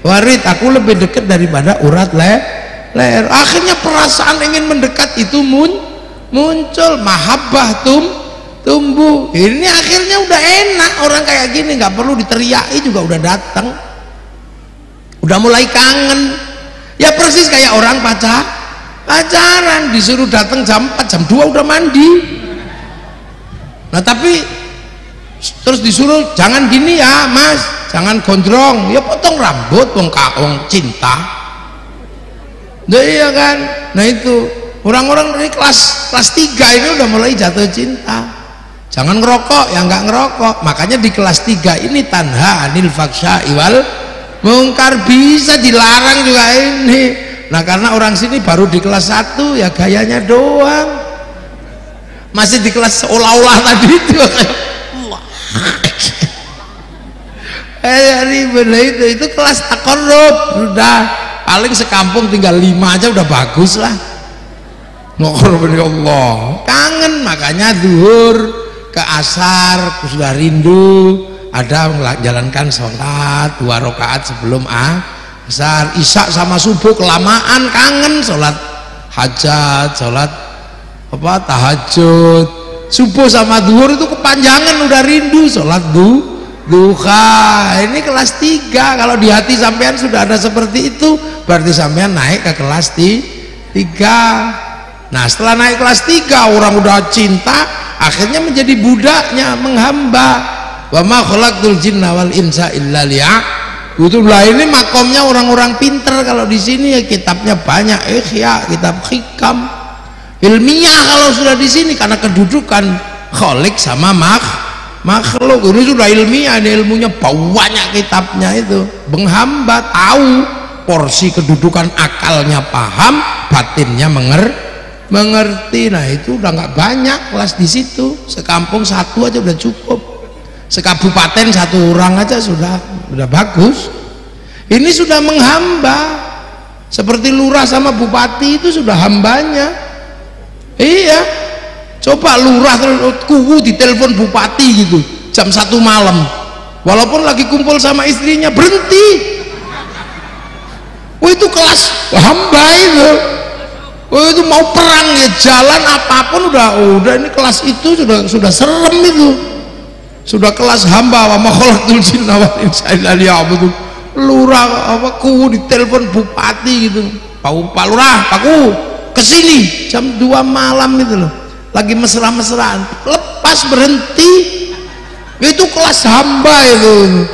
warid, aku lebih dekat daripada urat leher. Akhirnya perasaan ingin mendekat itu muncul, mahabbah tumbuh. Ini akhirnya udah enak, orang kayak gini nggak perlu diteriaki juga udah datang, udah mulai kangen. Ya persis kayak orang pacaran, disuruh datang jam 4, jam 2 udah mandi. Nah tapi terus disuruh jangan gini ya Mas, jangan gondrong, ya potong rambut, wong cinta. Nah iya kan. Nah itu orang-orang dari kelas 3 ini udah mulai jatuh cinta. Jangan ngerokok, ya nggak ngerokok. Makanya di kelas 3 ini tanha anil faksya'i wal mungkar, bisa dilarang juga ini. Nah karena orang sini baru di kelas 1 ya gayanya doang, masih di kelas seolah-olah tadi itu. Itu kelas taqarrub, udah paling sekampung tinggal 5 aja udah bagus lah. Naqarrub ya Allah, kangen. Makanya zuhur ke asar sudah rindu, ada menjalankan sholat 2 rakaat sebelum asar. Isya sama subuh kelamaan, kangen. Sholat hajat, sholat tahajud. Subuh sama zuhur itu kepanjangan, udah rindu. Sholat duha. Ini kelas 3. Kalau di hati sampean sudah ada seperti itu, berarti sampean naik ke kelas 3. Nah setelah naik kelas 3, orang udah cinta, akhirnya menjadi budaknya, menghamba. Wa ma khalaqtul jinna wal insa illa liya'budun. Ini makomnya orang-orang pinter. Kalau di sini ya kitabnya banyak, Ihya, kitab hikam, ilmiah kalau sudah di sini, karena kedudukan kholik sama makhluk. Ini sudah ilmiah, ini ilmunya banyak kitabnya itu. Menghamba tahu porsi kedudukan akalnya paham, batinnya mengerti. Nah itu udah nggak banyak kelas di situ. Sekampung satu aja udah cukup. Sekabupaten satu orang aja sudah bagus. Ini sudah menghamba. Seperti lurah sama bupati itu sudah hambanya. Iya, coba lurah kuwu ditelepon bupati gitu jam 1 malam, walaupun lagi kumpul sama istrinya, berhenti. Itu kelas hamba itu. Itu mau perang ya jalan apapun udah ini kelas itu sudah serem itu. Sudah kelas hamba. Wa ma khalaqtul jinna wal insa illa liya'budun. Lurah kuwu ditelepon bupati gitu, Pak Lurah, Paku kesini jam 2 malam itu loh, lagi mesra-mesraan, lepas berhenti. Itu kelas hamba itu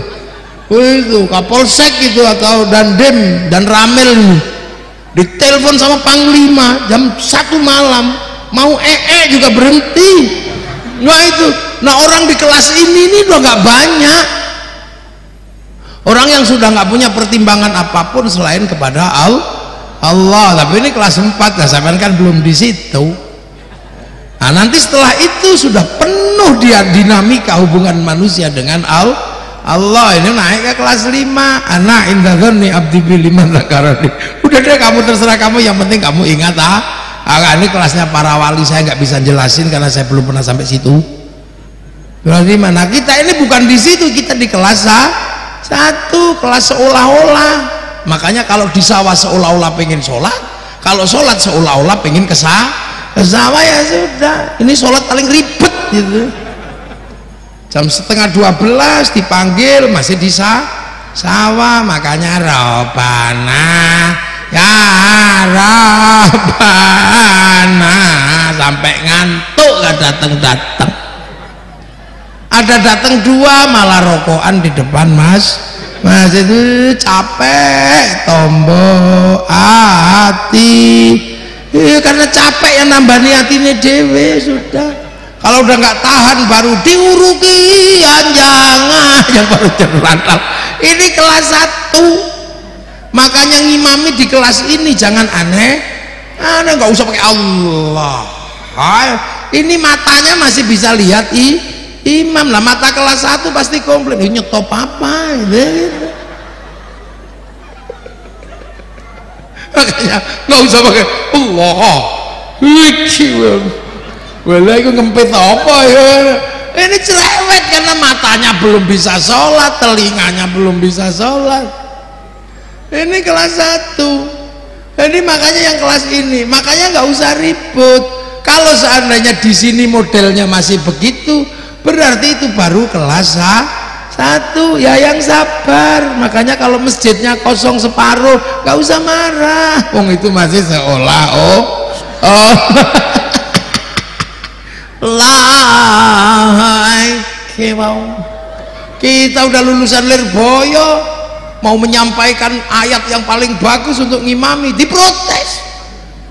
Kapolsek itu atau Dandim dan Ramil ini ditelepon sama Panglima jam 1 malam, mau juga berhenti. Nah orang di kelas ini udah nggak banyak. Orang yang sudah nggak punya pertimbangan apapun selain kepada Allah. Tapi ini kelas 4 ya, sampean kan belum di situ. Nah nanti setelah itu sudah penuh dia dinamika hubungan manusia dengan Allah. Ini naik ke kelas 5. Ana inda dzanni abdi bi liman zakarani. Udah deh kamu terserah kamu, yang penting kamu ingat ini kelasnya para wali, saya nggak bisa jelasin karena saya belum pernah sampai situ. Berarti mana kita ini bukan di situ, kita di kelas 1, kelas seolah-olah. Makanya kalau di sawah seolah-olah pengen sholat, kalau sholat seolah-olah pengen ke sawah, ya sudah. Ini sholat paling ribet gitu. Jam 11:30 dipanggil masih di sawah. Makanya Rabbana ya Rabbana sampai ngantuk gak datang. Ada datang 2 malah rokokan di depan mas itu capek tombol hati. Karena capek yang nambani hatinya dewe sudah. Kalau udah nggak tahan baru diuruki jangan yang baru terlantar. Ini kelas 1. Makanya ngimami di kelas ini jangan aneh, nggak usah pakai Allah. Ini matanya masih bisa lihat imam lah, mata kelas 1 pasti komplain, ini nyetop apa gitu. Makanya nggak usah pakai Allah. Walah itu ngempet apa ya. Ini cerewet karena matanya belum bisa sholat, telinganya belum bisa sholat. Ini kelas 1. Jadi makanya yang kelas ini, makanya nggak usah ribut. Kalau seandainya di sini modelnya masih begitu, berarti itu baru kelas 1. Ya yang sabar. Makanya kalau masjidnya kosong separuh nggak usah marah, wong itu masih seolah kita udah lulusan Lirboyo mau menyampaikan ayat yang paling bagus untuk ngimami, diprotes.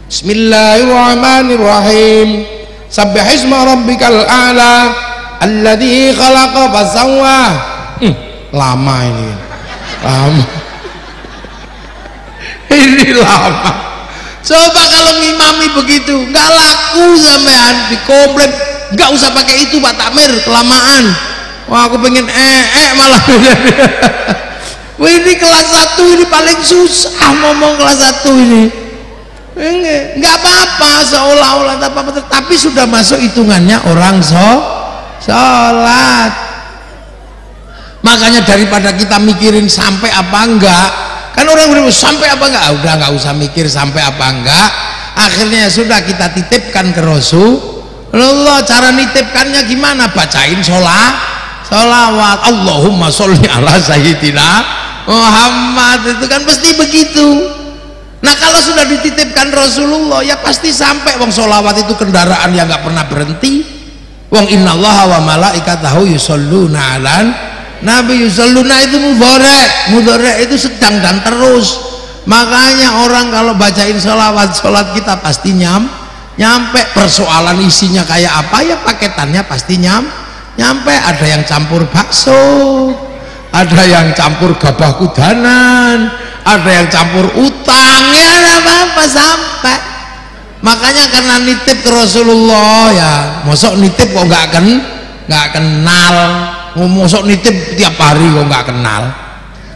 Bismillahirrahmanirrahim. Sabbihisma rabbikal a'la alladzi khalaqa fasawwa. Lama ini. Ini lama. Coba kalau ngimami begitu, nggak laku sampean, dikomplain. Nggak usah pakai itu Pak Takmir, kelamaan. Wah aku pengen malah. Wah ini kelas 1 ini paling susah ngomong kelas 1 ini. Nggak apa-apa seolah-olah apa-apa, tapi sudah masuk hitungannya orang sholat. Makanya daripada kita mikirin sampai apa enggak, kan orang berpikir sampai apa enggak, udah nggak usah mikir sampai apa enggak. Akhirnya sudah kita titipkan ke Rasulullah. Cara nitipkannya gimana? Bacain sholawat, Allahumma sholli ala sayyidina Muhammad, itu kan pasti begitu. Nah kalau sudah dititipkan Rasulullah ya pasti sampai. Wong sholawat itu kendaraan yang nggak pernah berhenti. Wong innallaha wa malaikatahu yusholluna alan Nabi, yusholluna itu mudhari itu sedang dan terus. Makanya orang kalau bacain sholawat, sholat kita pasti nyampe. Persoalan isinya kayak apa ya paketannya pasti nyampe. nyampe ada yang campur bakso, ada yang campur gabah kudanan, ada yang campur utang, ya ada apa-apa sampai. Makanya karena nitip ke Rasulullah ya, mosok nitip kok nggak kenal, mosok nitip tiap hari kok nggak kenal.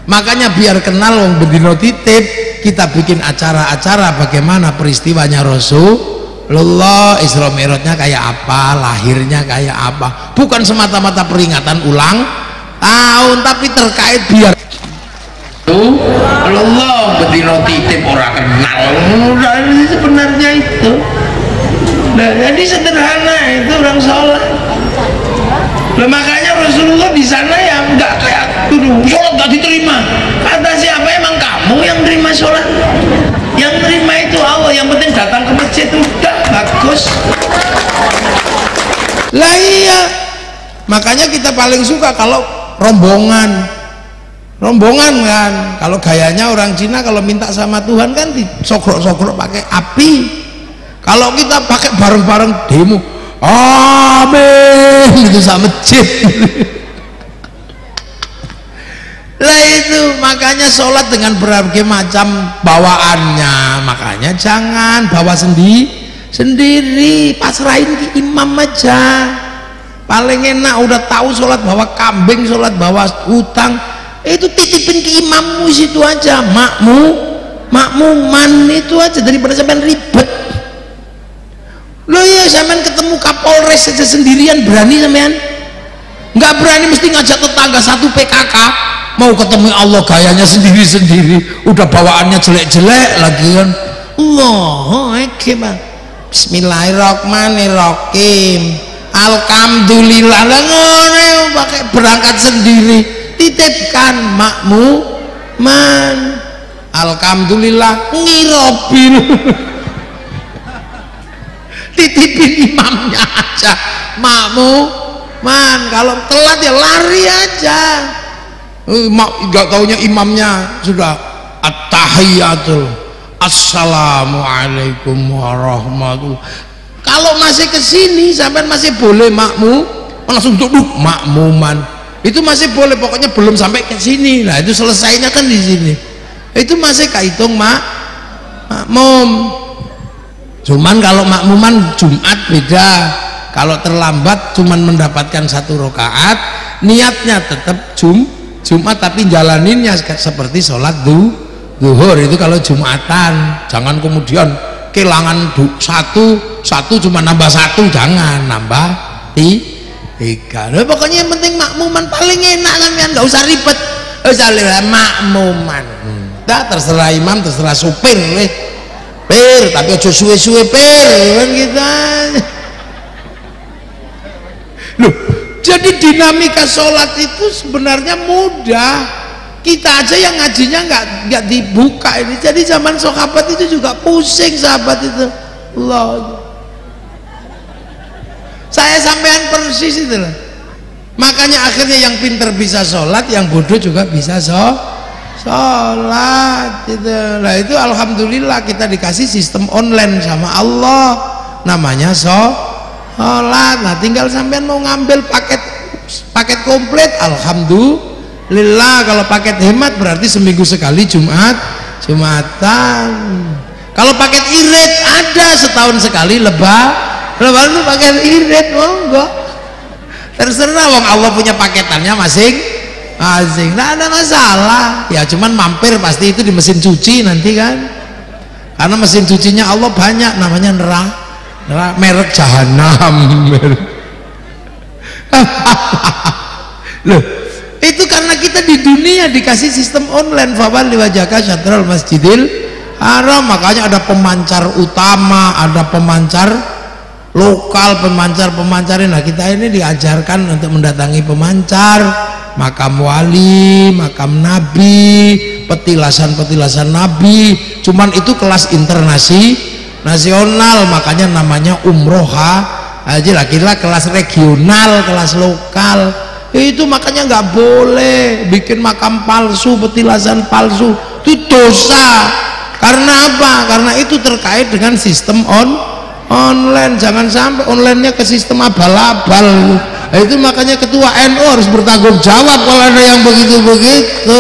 Makanya biar kenal wong bendino titip, kita bikin acara-acara bagaimana peristiwanya Rasulullah, Isra Mi'rajnya kayak apa, lahirnya kayak apa. Bukan semata-mata peringatan ulang tahun, tapi terkait biar Allah bendino titip orang kenal. Sebenarnya itu. Nah, jadi sederhana itu orang sholat. Nah, makanya Rasulullah di sana ya nggak kayak dulu sholat nggak diterima. Kata siapa? Emang kamu yang terima sholat? Yang terima itu Allah. Yang penting datang ke masjid udah bagus. Lah iya, makanya kita paling suka kalau rombongan kan. Kalau gayanya orang Cina kalau minta sama Tuhan kan disogrok-sogrok pakai api. Kalau kita pakai bareng-bareng demo, amin, itu sama masjid. Lah itu makanya sholat dengan berbagai macam bawaannya. Makanya jangan bawa sendiri, pasrahin ke imam aja. Paling enak udah tahu sholat bawa kambing, sholat bawa utang, itu titipin ke imammu situ aja, makmuman itu aja daripada sampean ribet. Loh ya, sampean ketemu Kapolres saja sendirian berani sampean? Nggak berani, mesti ngajak tetangga satu PKK. Mau ketemu Allah gayanya sendiri-sendiri, udah bawaannya jelek-jelek lagi kan. Allahu Akbar, Bismillahirrahmanirrahim, Alhamdulillah. Lah ngono pakai berangkat sendiri, titipkan makmuman, Alhamdulillah ngirobil. Titipin imamnya aja, makmuman. Kalau telat ya lari aja. Nggak taunya imamnya sudah at-tahiyatul, assalamualaikum warahmatullahi. Kalau masih kesini sampai masih boleh langsung duduk makmuman, itu masih boleh, pokoknya belum sampai ke sini. Nah itu selesainya kan di sini, itu masih kehitung makmum. Cuman kalau makmuman Jumat beda. Kalau terlambat cuman mendapatkan 1 rakaat, niatnya tetap Jumat tapi jalaninnya seperti sholat zuhur. Itu kalau Jumatan. Jangan kemudian kehilangan satu cuma nambah 1, jangan nambah 3. Nah, pokoknya yang penting makmuman paling enak sampean, nggak usah ribet, makmuman. Nah, terserah imam, terserah supir, tapi aja suwe-suwe kan kita. Loh, jadi dinamika sholat itu sebenarnya mudah. Kita aja yang ngajinya nggak dibuka ini. Jadi zaman sahabat itu juga pusing, sahabat itu. Allah. Saya sampean persis itu lah. Makanya akhirnya yang pinter bisa sholat, yang bodoh juga bisa sholat gitu. Nah itu alhamdulillah kita dikasih sistem online sama Allah, namanya sholat. Nah tinggal sampean mau ngambil paket komplit, alhamdulillah. Kalau paket hemat berarti seminggu sekali Jumatan. Kalau paket irit ada setahun sekali lebaran itu paket irit, monggo terserah, wong Allah punya paketannya masing-masing, nggak ada masalah ya. Cuman mampir pasti itu di mesin cuci nanti kan, karena mesin cucinya Allah banyak, namanya neraka, merek jahanam. Loh, itu karena kita di dunia dikasih sistem online, fawalli wajhaka syatral masjidil haram. Makanya ada pemancar utama, ada pemancar lokal, pemancarin. Nah kita ini diajarkan untuk mendatangi pemancar, makam wali, makam nabi, petilasan nabi. Cuman itu kelas internasional, makanya namanya umroha aja. Kira kelas regional, kelas lokal itu makanya nggak boleh bikin makam palsu, petilasan palsu, itu dosa. Karena apa? Karena itu terkait dengan sistem online. Jangan sampai onlinenya ke sistem abal-abal. Itu makanya ketua NU harus bertanggung jawab kalau ada yang begitu-begitu.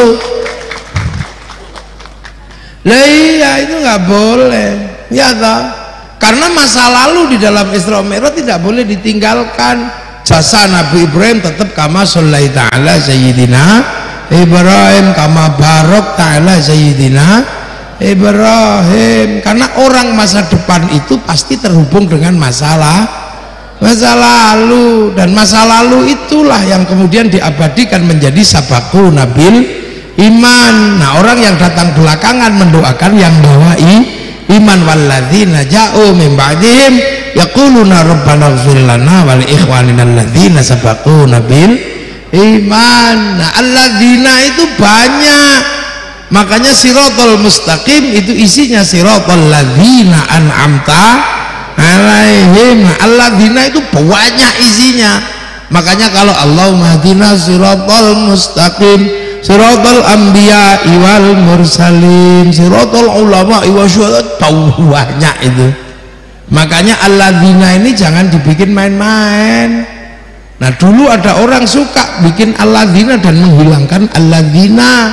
Lah iya, itu nggak boleh ya toh, karena masa lalu di dalam Isra Mi'raj tidak boleh ditinggalkan. Jasa Nabi Ibrahim tetap kama shallaita ala sayyidina Ibrahim, kama barok ta'ala sayyidina Ibrahim. Karena orang masa depan itu pasti terhubung dengan masa lalu, dan masa lalu itulah yang kemudian diabadikan menjadi sabaku nabil iman. Nah, orang yang datang belakangan mendoakan yang bawa iman, walladzina ja'u min ba'dihim yaquluna rabbana ighfir lana wa li ikhwanina alladzina sabaquna bil iman. Nah, alladzina itu banyak, makanya siratal mustaqim itu isinya siratal ladzina an'amta alaihim. Alladzina itu banyak isinya, makanya kalau Allahumma hadina siratal mustaqim, siratal anbiya wal mursalin, siratal ulama wa syuhada, banyak itu. Makanya alladzina ini jangan dibikin main-main. Nah, dulu ada orang suka bikin alladzina dan menghilangkan alladzina.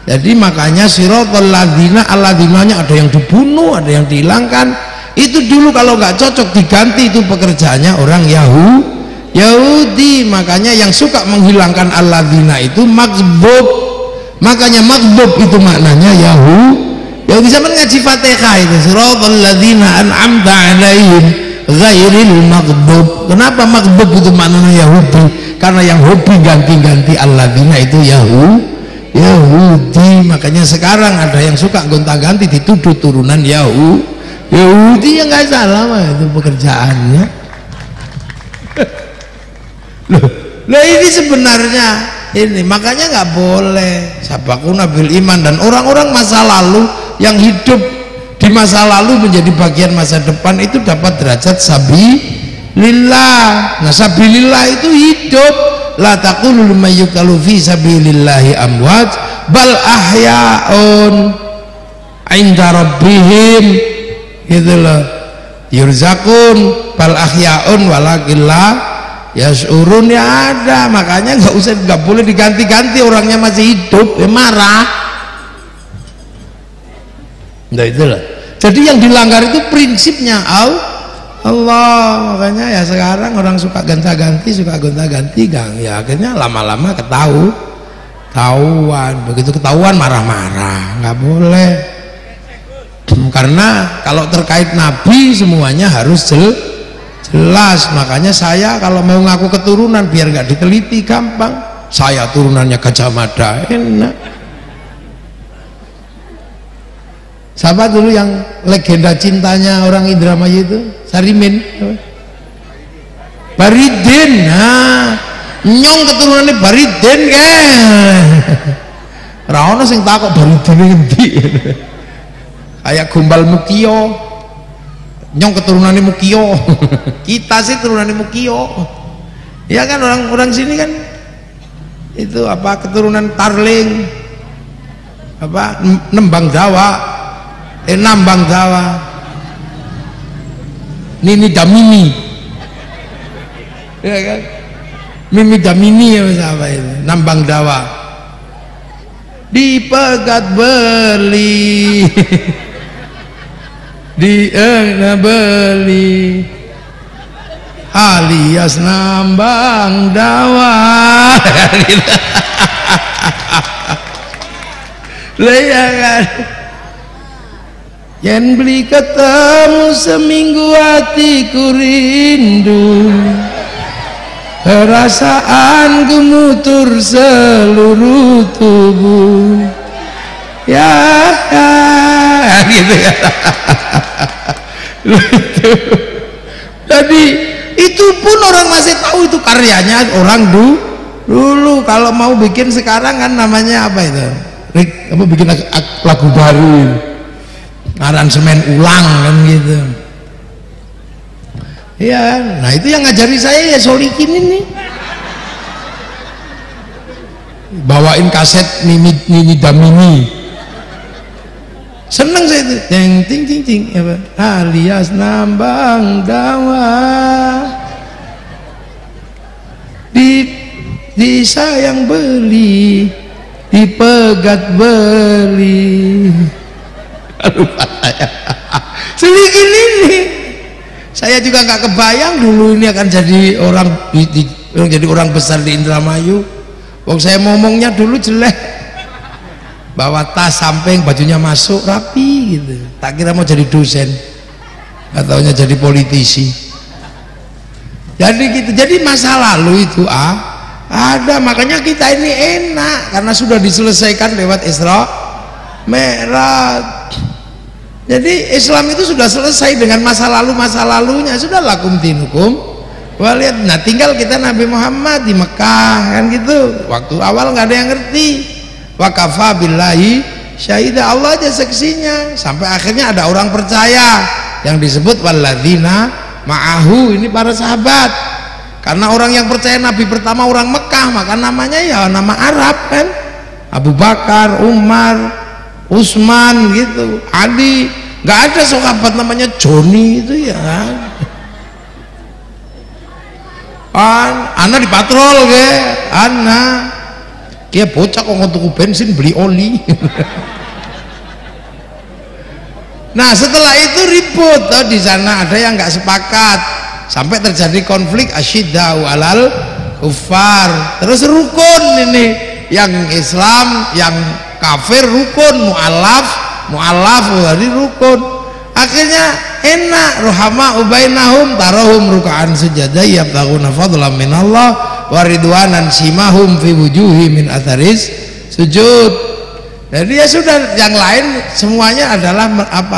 Jadi makanya siratal ladzina, alladzinanya ada yang dibunuh, ada yang dihilangkan. Itu dulu kalau nggak cocok diganti, itu pekerjaannya orang Yahudi. Makanya yang suka menghilangkan alladzina itu maghbub. Makanya maghbub itu maknanya Yahudi zaman ngaji Fatihah itu siratal ladzina an'amta alaihim ghairil maghdub. Kenapa maghdub itu maknanya Yahudi? Karena yang hobi ganti-ganti alladzina itu Yahudi. Makanya sekarang ada yang suka gonta-ganti dituduh turunan Yahudi, yang nggak salah mah itu pekerjaannya. Loh ini sebenarnya ini, makanya nggak boleh sabaquna bil iman. Dan orang-orang masa lalu yang hidup di masa lalu menjadi bagian masa depan itu dapat derajat sabilillah. Nah, sabilillah itu hidup. La taqulu liman yuqtalu fi sabilillahi amwat bal ahya'un 'inda rabbihim, gitu loh, yurzakun bal ahya'un walakin la yash'urun. Ya ada, makanya nggak boleh diganti-ganti, orangnya masih hidup marah. Nah itulah, jadi yang dilanggar itu prinsipnya Allah. Makanya ya sekarang orang suka gonta-ganti, gang, ya akhirnya lama-lama ketahuan. Begitu ketahuan marah-marah, nggak boleh. Karena kalau terkait Nabi semuanya harus jelas. Makanya saya kalau mau ngaku keturunan biar nggak diteliti gampang. Saya turunannya Gajah Mada, enak. Siapa dulu yang legenda cintanya orang Indramayu itu? Sarimin, Baridin. Nah, nyong keturunannya Baridin Raono sing takut Baridin ngendi. Kayak Gombal Mukio, nyong keturunannya Mukio. Kita sih turunannya Mukio. Ya kan, orang sini kan itu apa, keturunan Tarling, apa Nambang Jawa, Nini Damini, ya kan, Mimi Damini ya apa itu, Nambang Dawa, dipegat beli, beli, alias Nambang Dawa. Lihat kan, yen beli ketemu seminggu hatiku rindu, perasaan gemutur seluruh tubuh. Ya, gitu ya. Jadi itu pun orang masih tahu itu karyanya orang dulu. Kalau mau bikin sekarang kan namanya apa itu? Bikin lagu baru, aransemen ulang kan gitu. Iya, nah itu yang ngajari saya ya Solikin ini. Bawain kaset Nini Damini. Seneng saya itu. Ting ting ting apa? Alias Nambang Dawa. disayang beli, dipegat beli. Lupa saya. Sedikit ini. Saya juga nggak kebayang dulu ini akan jadi orang besar di Indramayu. Wong saya ngomongnya dulu jelek, bawa tas samping, bajunya masuk rapi gitu. Tak kira mau jadi dosen, ataunya jadi politisi. Jadi gitu. Jadi masa lalu itu ada, makanya kita ini enak karena sudah diselesaikan lewat Isra Mi'raj. Jadi Islam itu sudah selesai dengan masa lalunya, sudah lakum dinukum waliyad. Nah tinggal kita Nabi Muhammad di Mekah kan gitu, waktu awal nggak ada yang ngerti, wa kafa billahi syahida, Allah aja saksinya, sampai akhirnya ada orang percaya yang disebut walladzina ma'ahu, ini para sahabat. Karena orang yang percaya Nabi pertama orang Mekah, maka namanya ya nama Arab kan, Abu Bakar, Umar, Utsman gitu, Ali. Nggak ada sahabat namanya Joni itu ya kan. Ana di patrol ke, Ana dia bocah kok tuku bensin beli oli. Nah setelah itu ribut di sana, ada yang nggak sepakat sampai terjadi konflik asyiddau alal kufar. Terus rukun ini, yang Islam yang kafir rukun, mu'alaf dari rukun. Akhirnya enak, ruhama ubainahum tarahum ruka'an sujada yabtaghuna fadlan minallah wa ridwanan simahum fi wujuhi min atharis sujud. Jadi ya sudah, yang lain semuanya adalah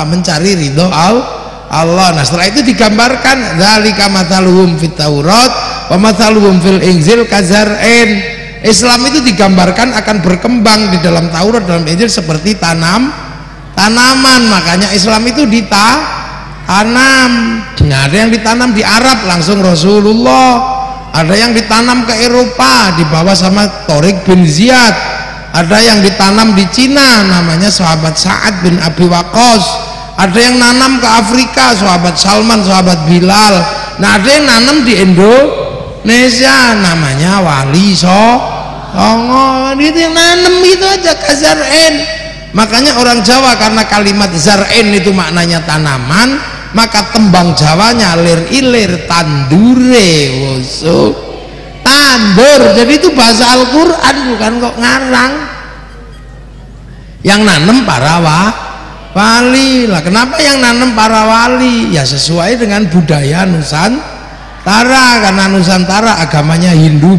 mencari ridho Allah. Nah setelah itu digambarkan dzalika mathaluhum fit Taurat wa mathaluhum fil Injil kazar'in. Islam itu digambarkan akan berkembang di dalam Taurat, dalam Injil seperti tanaman. Makanya Islam itu ditanam. Nah, ada yang ditanam di Arab langsung Rasulullah, ada yang ditanam ke Eropa dibawa sama Tariq bin Ziyad, ada yang ditanam di Cina namanya sahabat Sa'ad bin Abi Waqqas, ada yang nanam ke Afrika sahabat Salman, sahabat Bilal. Nah ada yang nanam di Indonesia namanya Wali Songo gitu, yang nanam itu aja kazar'in. Makanya orang Jawa karena kalimat zar'in itu maknanya tanaman, maka tembang Jawanya lir ilir tandure wusu tandur. Jadi itu bahasa Al-Quran, bukan kok ngarang. Yang nanem para wali lah. Kenapa yang nanem para wali? Ya sesuai dengan budaya Nusantara, karena Nusantara agamanya Hindu,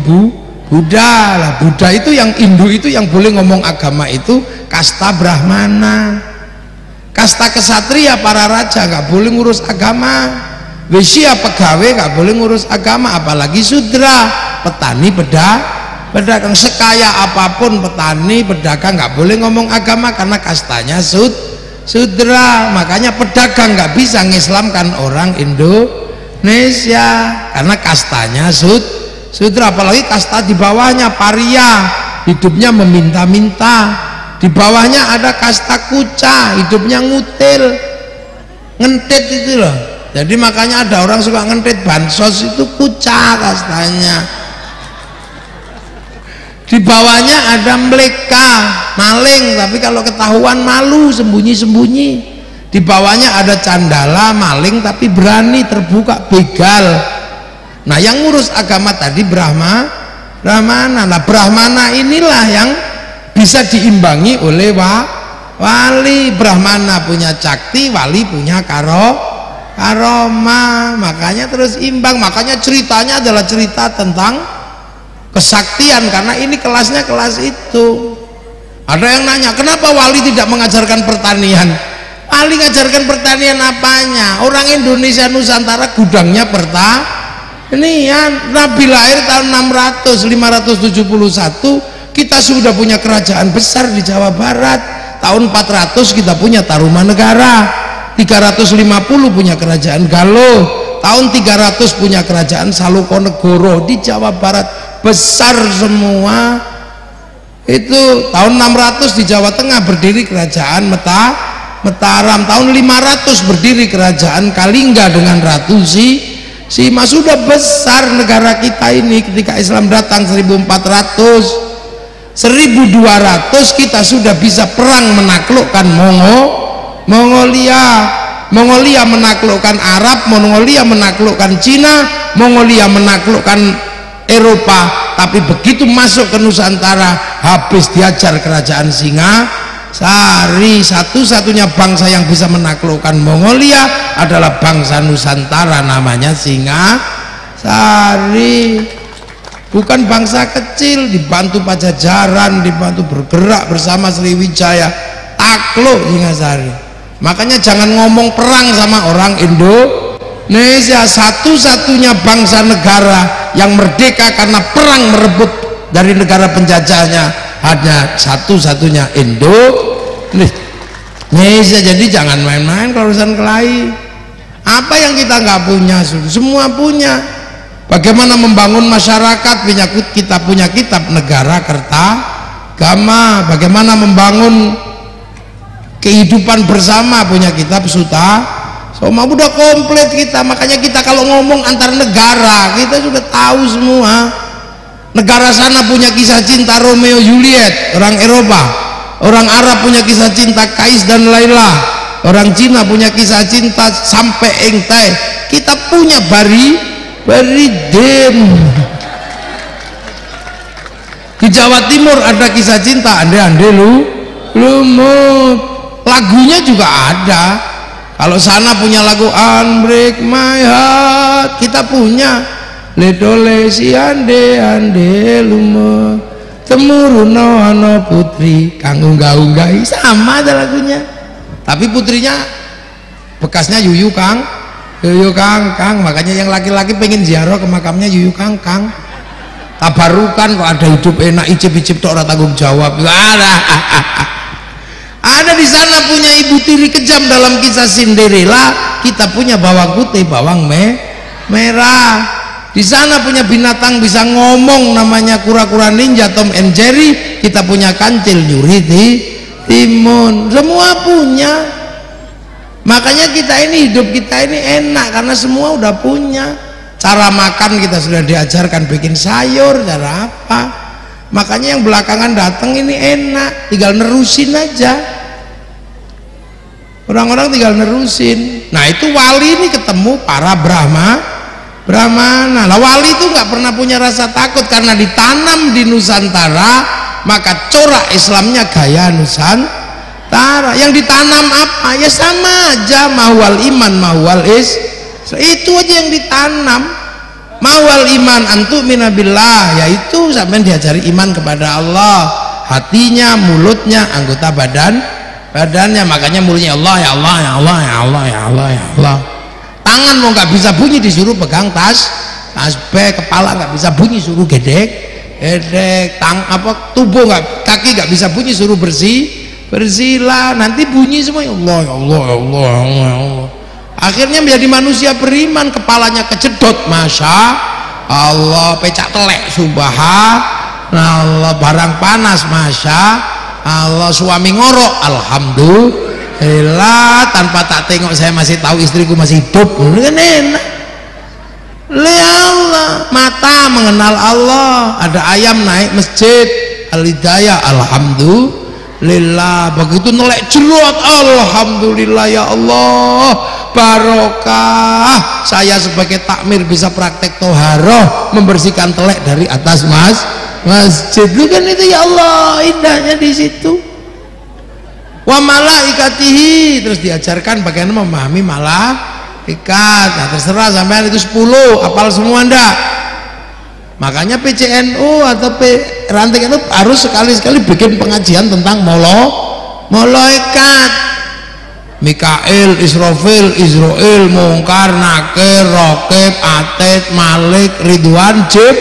Buddha lah. Buddha itu yang Hindu itu yang boleh ngomong agama itu kasta Brahmana, kasta kesatria para raja nggak boleh ngurus agama, Wisya pegawai nggak boleh ngurus agama, apalagi sudra petani pedagang. Sekaya apapun petani pedagang nggak boleh ngomong agama karena kastanya sudra. Makanya pedagang nggak bisa ngislamkan orang Indonesia karena kastanya sudra. Apalagi kasta di bawahnya paria, hidupnya meminta-minta. Di bawahnya ada kasta kuca, hidupnya ngutil, ngentit itu loh. Jadi makanya ada orang suka ngentit bansos, itu kuca kastanya. Di bawahnya ada mleka, maling, tapi kalau ketahuan malu, sembunyi-sembunyi. Di bawahnya ada candala, maling tapi berani terbuka, begal. Nah yang ngurus agama tadi Brahmana. Nah Brahmana inilah yang bisa diimbangi oleh wali. Brahmana punya cakti, wali punya karoma, makanya terus imbang. Makanya ceritanya adalah cerita tentang kesaktian, karena ini kelasnya kelas itu. Ada yang nanya, kenapa wali tidak mengajarkan pertanian? Wali ngajarkan pertanian apanya? Orang Indonesia Nusantara gudangnya pertanian. Nabi lahir tahun 571, kita sudah punya kerajaan besar di Jawa Barat. Tahun 400 kita punya Tarumanegara, 350 punya kerajaan Galuh, tahun 300 punya kerajaan Salokonegoro di Jawa Barat, besar semua. Itu tahun 600 di Jawa Tengah berdiri kerajaan Mataram, tahun 500 berdiri kerajaan Kalingga dengan Ratu Sima sudah besar negara kita ini ketika Islam datang 1400, 1200 kita sudah bisa perang menaklukkan Mongolia. Mongolia menaklukkan Arab, Mongolia menaklukkan Cina, Mongolia menaklukkan Eropa. Tapi begitu masuk ke Nusantara, habis diajar kerajaan Singasari. Satu-satunya bangsa yang bisa menaklukkan Mongolia adalah bangsa Nusantara, namanya Singasari. Bukan bangsa kecil, dibantu Pajajaran, dibantu bergerak bersama Sriwijaya, takluk Singasari. Makanya jangan ngomong perang sama orang Indonesia. Satu-satunya bangsa negara yang merdeka karena perang merebut dari negara penjajahnya hanya satu-satunya Indonesia. Jadi jangan main-main kalau urusan kelahi. Apa yang kita nggak punya, semua punya. Bagaimana membangun masyarakat, kita punya kitab negara Kertagama. Bagaimana membangun kehidupan bersama, punya kitab Sutasoma. Udah komplit kita. Makanya kita kalau ngomong antar negara, kita sudah tahu semua. Negara sana punya kisah cinta Romeo Juliet, orang Eropa. Orang Arab punya kisah cinta Kais dan Laila. Orang Cina punya kisah cinta sampai Engtai. Kita punya Baridin. Di Jawa Timur ada kisah cinta Ande Lumut. Lagunya juga ada. Kalau sana punya lagu Unbreak My Heart, kita punya Ledole si ande lumut temuruna ana putri kang unggah-unggahi, sama ada lagunya. Tapi putrinya bekasnya Yuyu Kang. Makanya yang laki-laki pengen ziarah ke makamnya Yuyu Kang. Tabarukan kok ada hidup enak, icip-icip tok ora tanggung jawab. Ada di sana punya ibu tiri kejam dalam kisah Cinderella. Kita punya bawang putih, bawang merah. Di sana punya binatang bisa ngomong, namanya kura-kura ninja, Tom and Jerry. Kita punya kancil, nyuri timun. Semua punya. Makanya hidup kita ini enak karena semua udah punya. Cara makan kita sudah diajarkan, bikin sayur, cara apa. Makanya yang belakangan datang ini enak, tinggal nerusin aja. Orang-orang tinggal nerusin. Nah itu wali ini ketemu para Brahmana. Nah wali itu nggak pernah punya rasa takut karena ditanam di Nusantara, maka corak Islamnya gaya Nusantara. Yang ditanam apa? Ya sama aja, mahwal iman, mahwal itu aja yang ditanam. Mahwal iman antu minabillah, yaitu sampai diajari iman kepada Allah, hatinya, mulutnya, anggota badannya. Makanya mulutnya Allah, ya Allah, ya Allah, ya Allah, ya Allah, ya Allah. Tangan mau nggak bisa bunyi disuruh pegang tasbih, kepala nggak bisa bunyi suruh gedek, tubuh kaki nggak bisa bunyi suruh bersihlah. Nanti bunyi semua ya Allah, ya Allah, ya Allah, ya Allah, ya Allah. Akhirnya menjadi manusia beriman, kepalanya kejedot, masya Allah, pecak telek, subhanallah, barang panas, masya Allah, suami ngorok, alhamdulillah, tanpa tak tengok saya masih tahu istriku masih hidup, kan enak. Allah, mata mengenal Allah, ada ayam naik masjid, al-hidayah, alhamdulillah. Begitu nelek jerot, alhamdulillah ya Allah, barokah. Saya sebagai takmir bisa praktek toharoh, membersihkan telek dari atas masjid. Itu kan itu ya Allah, indahnya di situ. Wa malaikatihi, terus diajarkan bagaimana memahami malaikat. Nah, terserah sampean itu 10 hafal semua ndak. Makanya PCNU atau ranting itu harus sekali-sekali bikin pengajian tentang malaikat. Mikail, Israfil, Israel, Mungkar, Nakir, Raqib, Atid, Malik, Ridwan, Jib.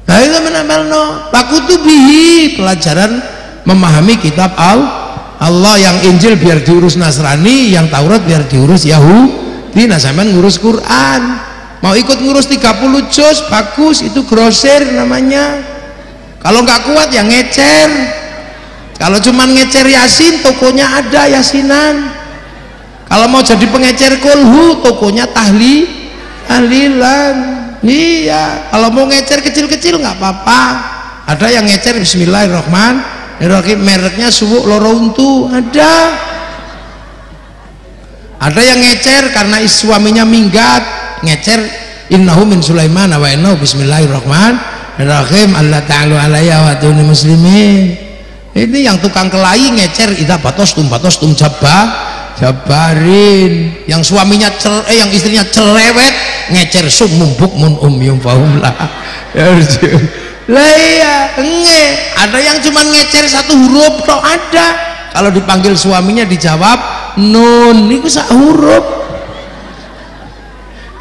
Nah itu menamalno lakutubihi, pelajaran memahami kitab Allah. Yang Injil biar diurus Nasrani, yang Taurat biar diurus Yahudi. Nah sampean ngurus Quran, mau ikut ngurus 30 juz bagus, itu grosir namanya. Kalau nggak kuat ya ngecer. Kalau cuman ngecer Yasin, tokonya ada Yasinan. Kalau mau jadi pengecer kulhu, tokonya tahlilan. Iya, kalau mau ngecer kecil-kecil nggak apa-apa. Ada yang ngecer bismillahirrahmanirrahim, mereknya suwuk loro untu, ada yang ngecer karena suaminya minggat, ngecer innahu min Sulaiman wa innahu bismillahirrahmanirrahim Allah ta'ala alayya wa atuni muslimin. Ini yang tukang kelahi ngecer idza batostum jabarin. Yang suaminya yang istrinya cerewet ngecer summum bukmun umyum fahum la yarji'un. Lah iya, ada yang cuma ngecer satu huruf toh ada. Kalau dipanggil suaminya dijawab nun, niku sak huruf.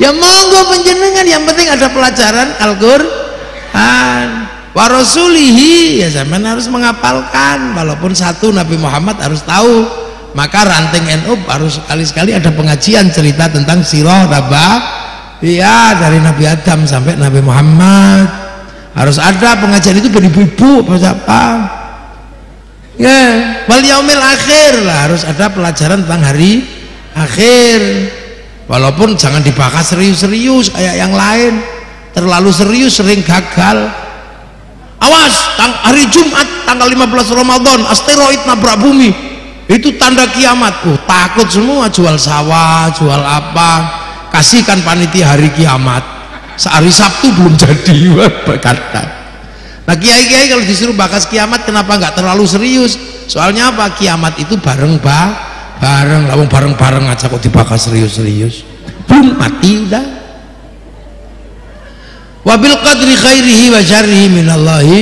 Ya monggo panjenengan, yang penting ada pelajaran Al-Qur'an. Wa rasulihi, ya zaman harus menghafalkan, walaupun satu Nabi Muhammad harus tahu. Maka ranting NU harus sekali-sekali ada pengajian cerita tentang sirah ya dari Nabi Adam sampai Nabi Muhammad. Harus ada pengajian itu beribu-ibu apa ya, wal yaumil akhir lah, harus ada pelajaran tentang hari akhir, walaupun jangan dibahas serius-serius kayak yang lain. Terlalu serius sering gagal. Awas, hari Jumat tanggal 15 Ramadan asteroid nabrak bumi, itu tanda kiamat. Takut semua, jual sawah, jual apa, kasihkan panitia hari kiamat. Sehari Sabtu belum jadi berkata. Nah kiai-kiai kalau disuruh bahas kiamat kenapa nggak terlalu serius? Soalnya apa? Kiamat itu bareng, lawang bareng aja kok dibahas serius-serius. Belum mati udah. Wabil qadri khairihi wa syarrihi minallahi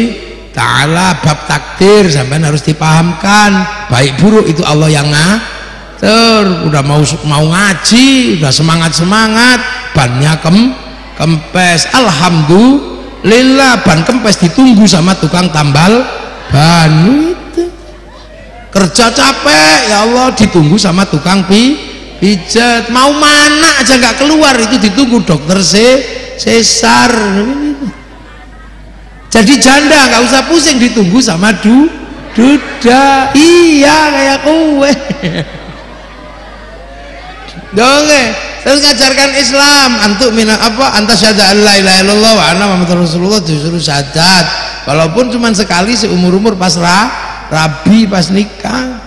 ta'ala. Bab takdir sampean harus dipahamkan, baik buruk itu Allah yang ngatur. Udah mau ngaji, udah semangat bannya kempes, alhamdulillah ban kempes ditunggu sama tukang tambal ban. Itu kerja capek ya Allah ditunggu sama tukang pijat. Mau mana aja nggak keluar itu ditunggu dokter sesar. Jadi janda nggak usah pusing ditunggu sama duda. Iya kayak kue dong. Terus ngajarkan Islam, antuk mina apa, anta syahada la ilaha illallah wa anna muhammadar rasulullah, disuruh syahadat walaupun cuma sekali seumur-umur pas rabi, pas nikah.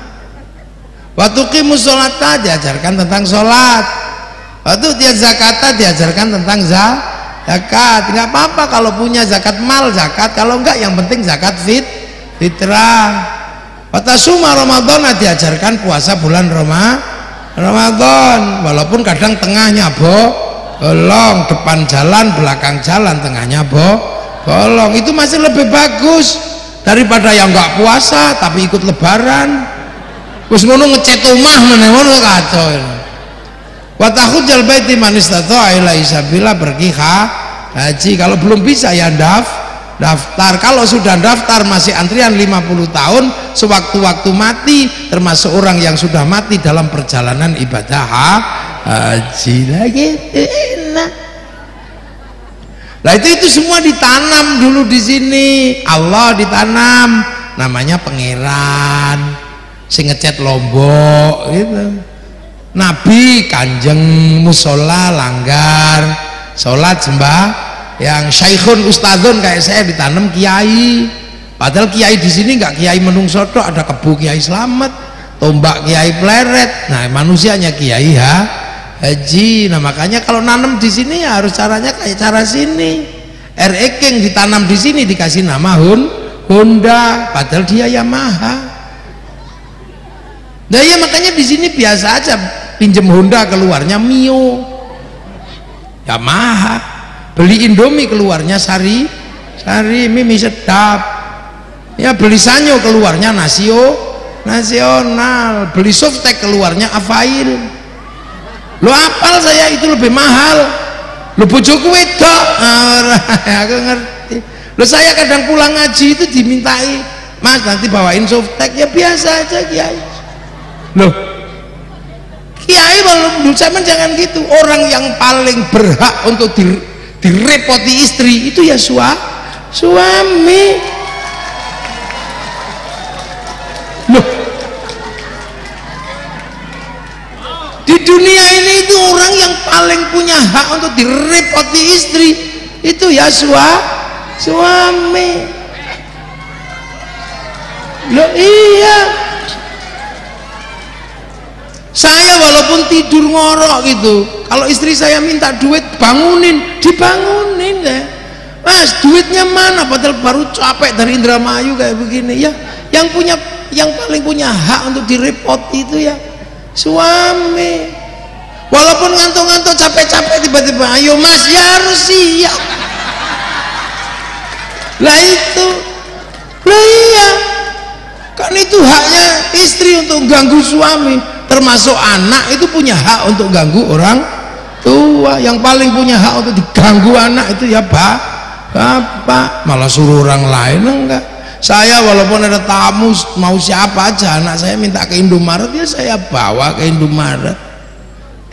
Waktu qimus sholata diajarkan tentang sholat, waktu tiap zakata diajarkan tentang zakat. Nggak apa-apa kalau punya zakat mal zakat, kalau enggak yang penting zakat fitrah. Waktu suma Ramadan diajarkan puasa bulan Ramadan, walaupun kadang tengahnya bolong, depan jalan belakang jalan, tengahnya bolong. Itu masih lebih bagus daripada yang nggak puasa tapi ikut lebaran. Terus ngono ngecat omah ngono kacau. Wa tahujjal baiti man istata'a ilaihi sabila, pergi haji. Kalau belum bisa ya daftar. Kalau sudah daftar masih antrian 50 tahun, sewaktu-waktu mati, termasuk orang yang sudah mati dalam perjalanan ibadah haji lagi enak. Nah itu semua ditanam dulu di sini. Allah ditanam, namanya pangeran sing ngecat Lombok gitu. Nabi kanjeng musola langgar, sholat yang syekhun ustadzun kayak saya ditanam kiai. Padahal kiai di sini nggak kiai menungso tok, ada kebu kiai Slamet, tombak kiai Pleret. Nah manusianya kiai haji. Nah makanya kalau nanam di sini ya harus caranya kayak cara sini. King ditanam di sini dikasih nama Honda, padahal dia Yamaha. Nah ya makanya di sini biasa aja pinjem Honda keluarnya Mio, Yamaha. Beli Indomie keluarnya sari mie sedap ya, beli Sanyo keluarnya nasional, beli Softtek keluarnya Avail. Lo apal saya itu lebih mahal. Lo bojoku wedok aku ngerti. Lo saya kadang pulang ngaji itu dimintai, Mas nanti bawain Softtek, ya biasa aja kiai. Loh kiai kalau zaman jangan gitu. Orang yang paling berhak untuk direpoti istri itu ya suami. Loh di dunia ini itu orang yang paling punya hak untuk direpoti istri itu ya suami. Loh iya, saya walaupun tidur ngorok gitu, kalau istri saya minta duit dibangunin ya. Mas, duitnya mana? Padahal baru capek dari Indramayu kayak begini ya. Yang paling punya hak untuk direpot itu ya suami. Walaupun ngantuk-ngantuk capek-capek tiba-tiba ayo mas, ya harus siap. Lah itu, lah iya, kan itu haknya istri untuk ganggu suami. Termasuk anak itu punya hak untuk ganggu orang tua. Yang paling punya hak untuk diganggu anak itu ya bapak, malah suruh orang lain enggak. Saya walaupun ada tamu mau siapa aja, anak saya minta ke Indomaret ya saya bawa ke Indomaret.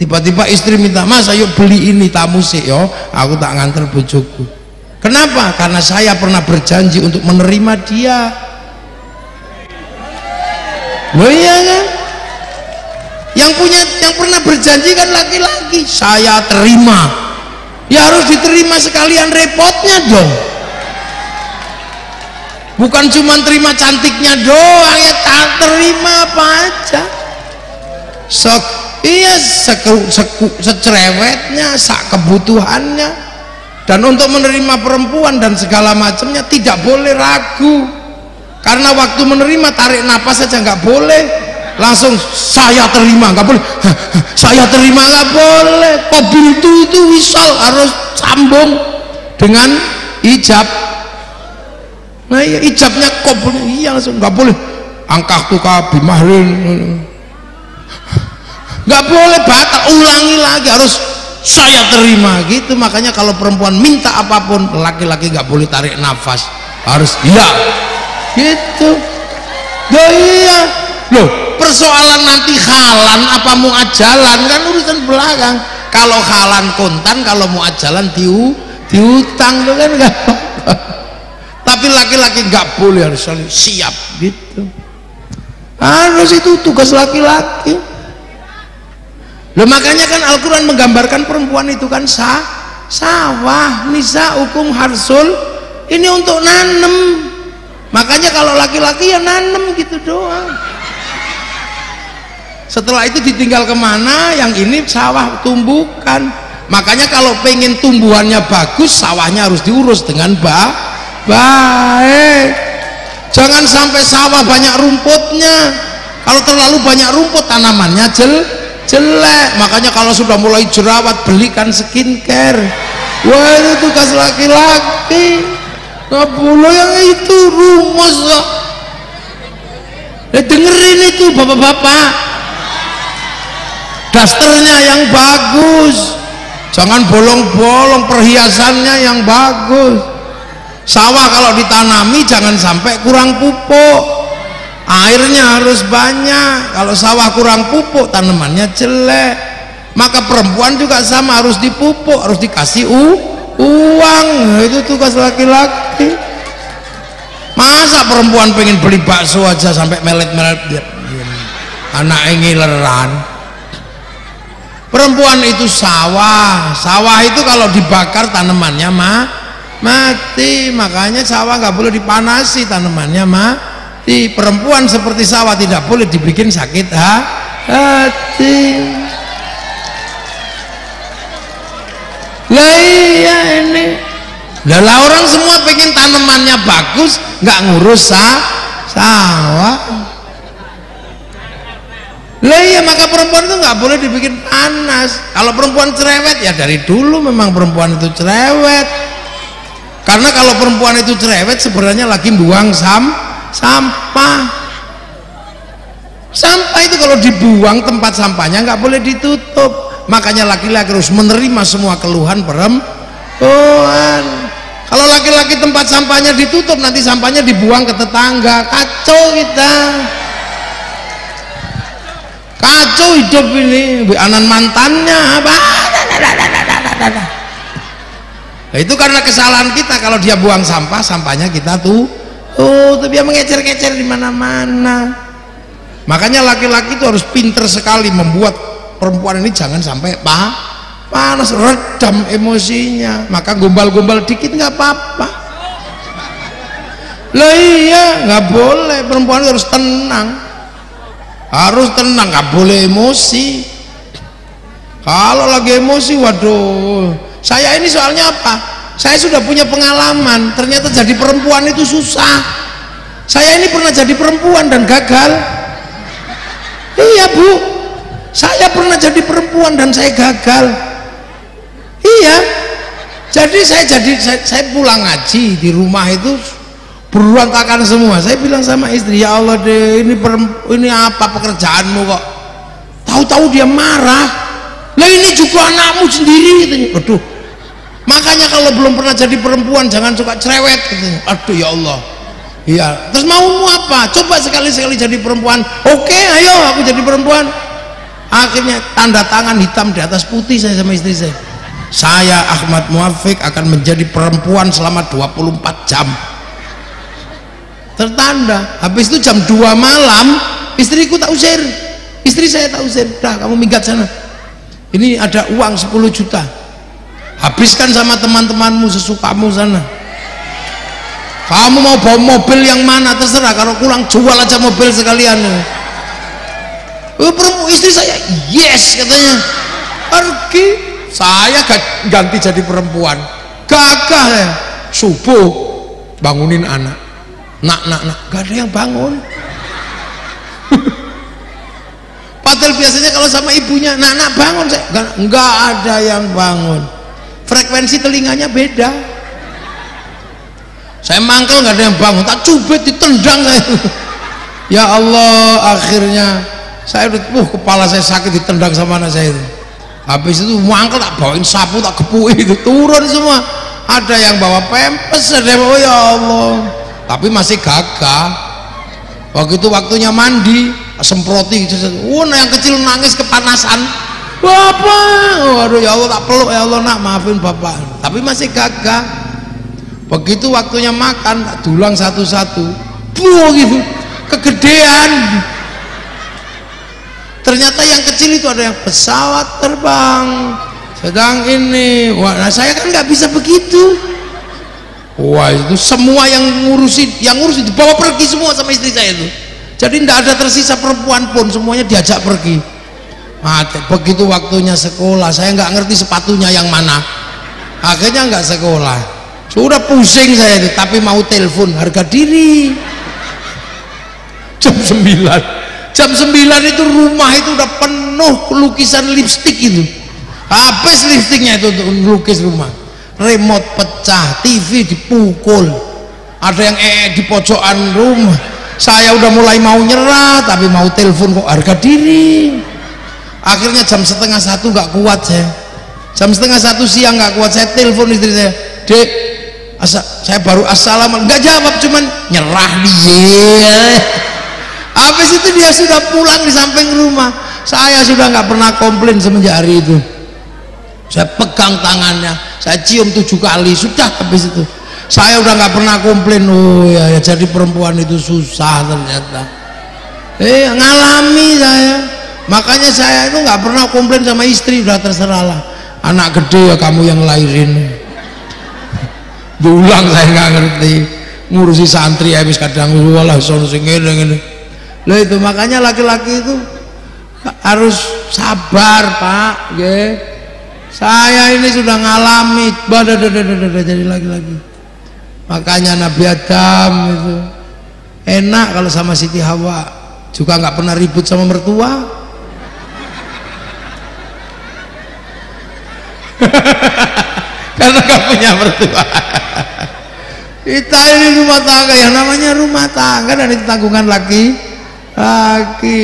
Tiba-tiba istri minta, mas ayo beli ini tamu sih yo, aku tak nganter bojoku. Kenapa? Karena saya pernah berjanji untuk menerima dia. Loh iya kan? Yang pernah berjanji kan laki-laki. Saya terima, ya harus diterima sekalian repotnya dong. Bukan cuma terima cantiknya doang, ya tak terima apa aja. Iya, secerewetnya, kebutuhannya. Dan untuk menerima perempuan dan segala macamnya tidak boleh ragu. Karena waktu menerima tarik napas saja nggak boleh. Langsung saya terima, nggak boleh. Saya terima nggak boleh. Mobil itu wisal harus sambung dengan ijab. Nah iya, ijabnya kabul, iya langsung nggak boleh. Angkah tuka bimahrin, nggak boleh, batal, ulangi lagi, harus saya terima gitu. Makanya kalau perempuan minta apapun, laki-laki nggak boleh tarik nafas, harus iya gitu. Ya iya loh, persoalan nanti halan apa muajalan kan urusan belakang. Kalau halan kontan, kalau muajalan diutang tuh kan nggak. Tapi laki-laki nggak boleh, harus siap gitu. Harus, itu tugas laki-laki. Loh, makanya kan Al-Quran menggambarkan perempuan itu kan sawah, nisa hukum harsul, ini untuk nanem. Makanya kalau laki-laki ya nanem gitu doang. Setelah itu ditinggal kemana, yang ini sawah tumbukan. Makanya kalau pengen tumbuhannya bagus, sawahnya harus diurus dengan baik. Jangan sampai sawah banyak rumputnya. Kalau terlalu banyak rumput, tanamannya jelek. Makanya kalau sudah mulai jerawat, belikan skincare. Wah, itu tugas laki-laki. Nggak boleh yang itu rumus. Dengerin itu bapak-bapak, dasternya yang bagus, jangan bolong-bolong, perhiasannya yang bagus. Sawah kalau ditanami jangan sampai kurang pupuk, airnya harus banyak. Kalau sawah kurang pupuk, tanamannya jelek. Maka perempuan juga sama, harus dipupuk, harus dikasih uang. Itu tugas laki-laki. Masa perempuan pengen beli bakso aja sampai melet-melet, anak ngileran. Perempuan itu sawah itu kalau dibakar tanamannya mati. Makanya sawah nggak boleh dipanasi, tanamannya mati. Perempuan seperti sawah, tidak boleh dibikin sakit hati. Lah iya ini. Lah orang semua pengen tanamannya bagus, nggak ngurus sawah. Lah iya, maka perempuan itu nggak boleh dibikin panas. Kalau perempuan cerewet, ya dari dulu memang perempuan itu cerewet. Karena kalau perempuan itu cerewet, sebenarnya lagi buang sampah. Sampah itu kalau dibuang, tempat sampahnya nggak boleh ditutup. Makanya laki-laki harus menerima semua keluhan perempuan. Kalau laki-laki tempat sampahnya ditutup, nanti sampahnya dibuang ke tetangga, kacau kita. Kacau hidup ini, anan mantannya apa? Nah, itu karena kesalahan kita. Kalau dia buang sampah, sampahnya kita tapi dia mengecer-kecer di mana-mana. Makanya laki-laki itu harus pinter sekali membuat perempuan ini jangan sampai panas, redam emosinya, maka gombal-gombal dikit nggak apa-apa. Lah iya, nggak boleh, perempuan harus tenang, nggak boleh emosi. Kalau lagi emosi, waduh, saya ini soalnya apa, saya sudah punya pengalaman, ternyata jadi perempuan itu susah. Saya ini pernah jadi perempuan dan gagal. Iya Bu, saya pernah jadi perempuan dan saya gagal. Iya, jadi saya pulang ngaji di rumah itu berantakan semua. Saya bilang sama istri, ya Allah deh, ini apa pekerjaanmu kok? Tahu-tahu dia marah. Lah ini juga anakmu sendiri, katanya. Aduh, makanya kalau belum pernah jadi perempuan jangan suka cerewet, katanya. Aduh ya Allah. Iya, terus maumu apa? Coba sekali-sekali jadi perempuan. Oke, ayo aku jadi perempuan. Akhirnya tanda tangan hitam di atas putih saya sama istri saya Ahmad Muafiq akan menjadi perempuan selama 24 jam, tertanda. Habis itu jam 2 malam istriku tak usir, istri saya tak usir, dah kamu minggat sana, ini ada uang 10 juta, habiskan sama teman-temanmu sesukamu sana, kamu mau bawa mobil yang mana terserah, kalau kurang jual aja mobil sekalian. Istri saya yes katanya, pergi. Saya ganti jadi perempuan, gagah ya. Subuh bangunin anak, nak, gak ada yang bangun. Padahal biasanya kalau sama ibunya, nak bangun, saya nggak ada yang bangun. Frekuensi telinganya beda. Saya mangkel nggak ada yang bangun, tak cubit ditendang saya. Ya Allah, akhirnya saya udah, kepala saya sakit ditendang sama anak saya itu. Habis itu mangkel tak bawain sapu, tak gepuin itu turun semua. Ada yang bawa pempes, ada yang bawa, ya Allah. Tapi masih gagah. Waktu itu waktunya mandi, semproti. Yang kecil nangis kepanasan. Bapak, waduh ya Allah tak peluk, ya Allah nak maafin bapak. Tapi masih gagah. Begitu waktunya makan, tak dulang satu-satu. Gitu, kegedean. Ternyata yang kecil itu ada yang pesawat terbang, sedang ini. Wah, nah saya kan nggak bisa begitu. Wah, itu semua yang ngurusi dibawa pergi semua sama istri saya itu. Jadi tidak ada tersisa perempuan pun, semuanya diajak pergi. Begitu waktunya sekolah, saya nggak ngerti sepatunya yang mana. Akhirnya nggak sekolah. Sudah pusing saya itu, tapi mau telepon harga diri. Jam 9. Jam 9 itu rumah itu udah penuh lukisan lipstik itu. Habis lipstiknya itu untuk lukis rumah. Remote pecah, TV dipukul. Ada yang di pojokan rumah. Saya udah mulai mau nyerah, tapi mau telepon kok harga diri. Akhirnya jam 12:30 nggak kuat saya. Jam 12:30 siang nggak kuat, saya telepon istri saya. Dek, saya baru assalamualaikum, nggak jawab, cuman nyerah dia. Habis itu dia sudah pulang di samping rumah. Saya sudah nggak pernah komplain semenjak hari itu. Saya pegang tangannya, saya cium 7 kali, sudah. Habis itu saya udah nggak pernah komplain. Oh ya, jadi perempuan itu susah ternyata. Ngalami saya. Makanya saya itu nggak pernah komplain sama istri, udah terserahlah. Anak gede ya kamu yang lahirin. Diulang saya nggak ngerti. Ngurusi santri habis kadang walah sono sing ngene. Loh itu makanya laki-laki itu harus sabar Pak, ya. Saya ini sudah ngalami, jadi laki-laki. Makanya Nabi Adam itu enak kalau sama Siti Hawa, juga nggak pernah ribut sama mertua. Karena nggak punya mertua. Kita ini rumah tangga, yang namanya rumah tangga dan itu tanggungan laki.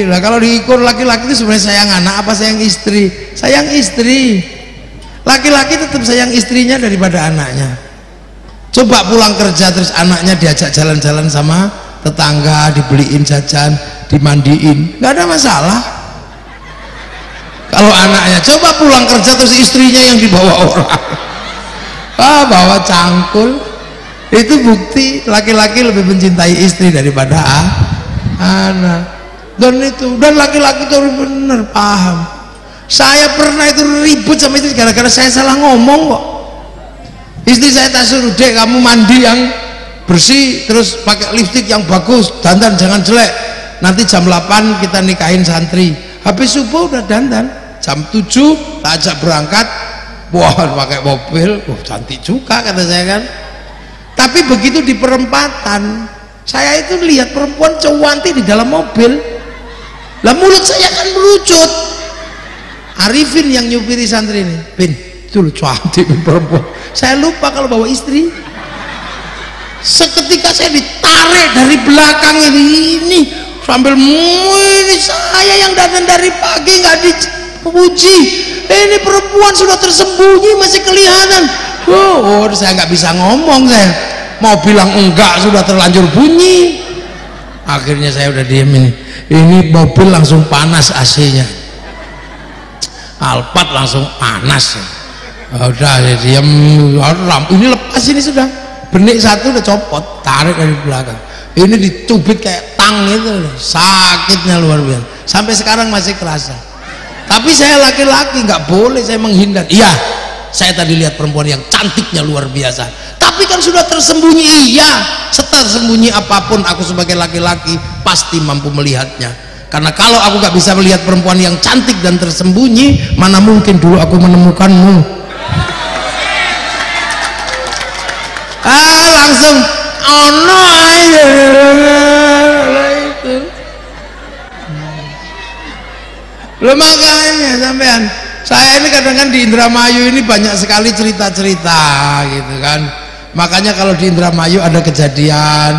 Lah kalau diukur laki-laki itu sebenarnya sayang anak apa sayang istri? Sayang istri. Laki-laki tetap sayang istrinya daripada anaknya. Coba pulang kerja terus anaknya diajak jalan-jalan sama tetangga, dibeliin jajan, dimandiin, nggak ada masalah. Kalau anaknya, coba pulang kerja terus istrinya yang dibawa orang, bawa cangkul. Itu bukti laki-laki lebih mencintai istri daripada anak. Dan laki-laki itu harus benar paham. Saya pernah itu ribut sama istri gara-gara saya salah ngomong kok. Istri saya tak suruh, dek kamu mandi yang bersih, terus pakai lipstik yang bagus, dandan jangan jelek, nanti jam 8 kita nikahin santri. Habis subuh udah dandan, jam 7 tak ajak berangkat, wah pakai mobil, cantik juga kata saya kan. Tapi begitu di perempatan, saya itu lihat perempuan cantik di dalam mobil, lah mulut saya kan melucut. Arifin yang nyupiri santri ini, Bin, itu lu cantik perempuan. Saya lupa kalau bawa istri. Seketika saya ditarik dari belakang ini sambil ini saya yang datang dari pagi nggak dipuji. Ini perempuan sudah tersembunyi masih kelihatan. Oh, saya nggak bisa ngomong, saya mau bilang enggak sudah terlanjur bunyi. Akhirnya saya udah diem ini mobil langsung panas AC-nya. Alphard langsung panas. Udah saya diem, ini lepas ini sudah. Benik satu udah copot, tarik dari belakang. Ini dicubit kayak tang itu, sakitnya luar biasa. Sampai sekarang masih kerasa. Tapi saya laki-laki nggak boleh saya menghindar. Iya, saya tadi lihat perempuan yang cantiknya luar biasa. Tapi kan sudah tersembunyi. Iya, setersembunyi apapun aku sebagai laki-laki pasti mampu melihatnya. Karena kalau aku nggak bisa melihat perempuan yang cantik dan tersembunyi, mana mungkin dulu aku menemukanmu. Langsung ono aja itu. Loh makanya sampean, saya ini kadang-kadang di Indramayu ini banyak sekali cerita-cerita gitu kan. Makanya kalau di Indramayu ada kejadian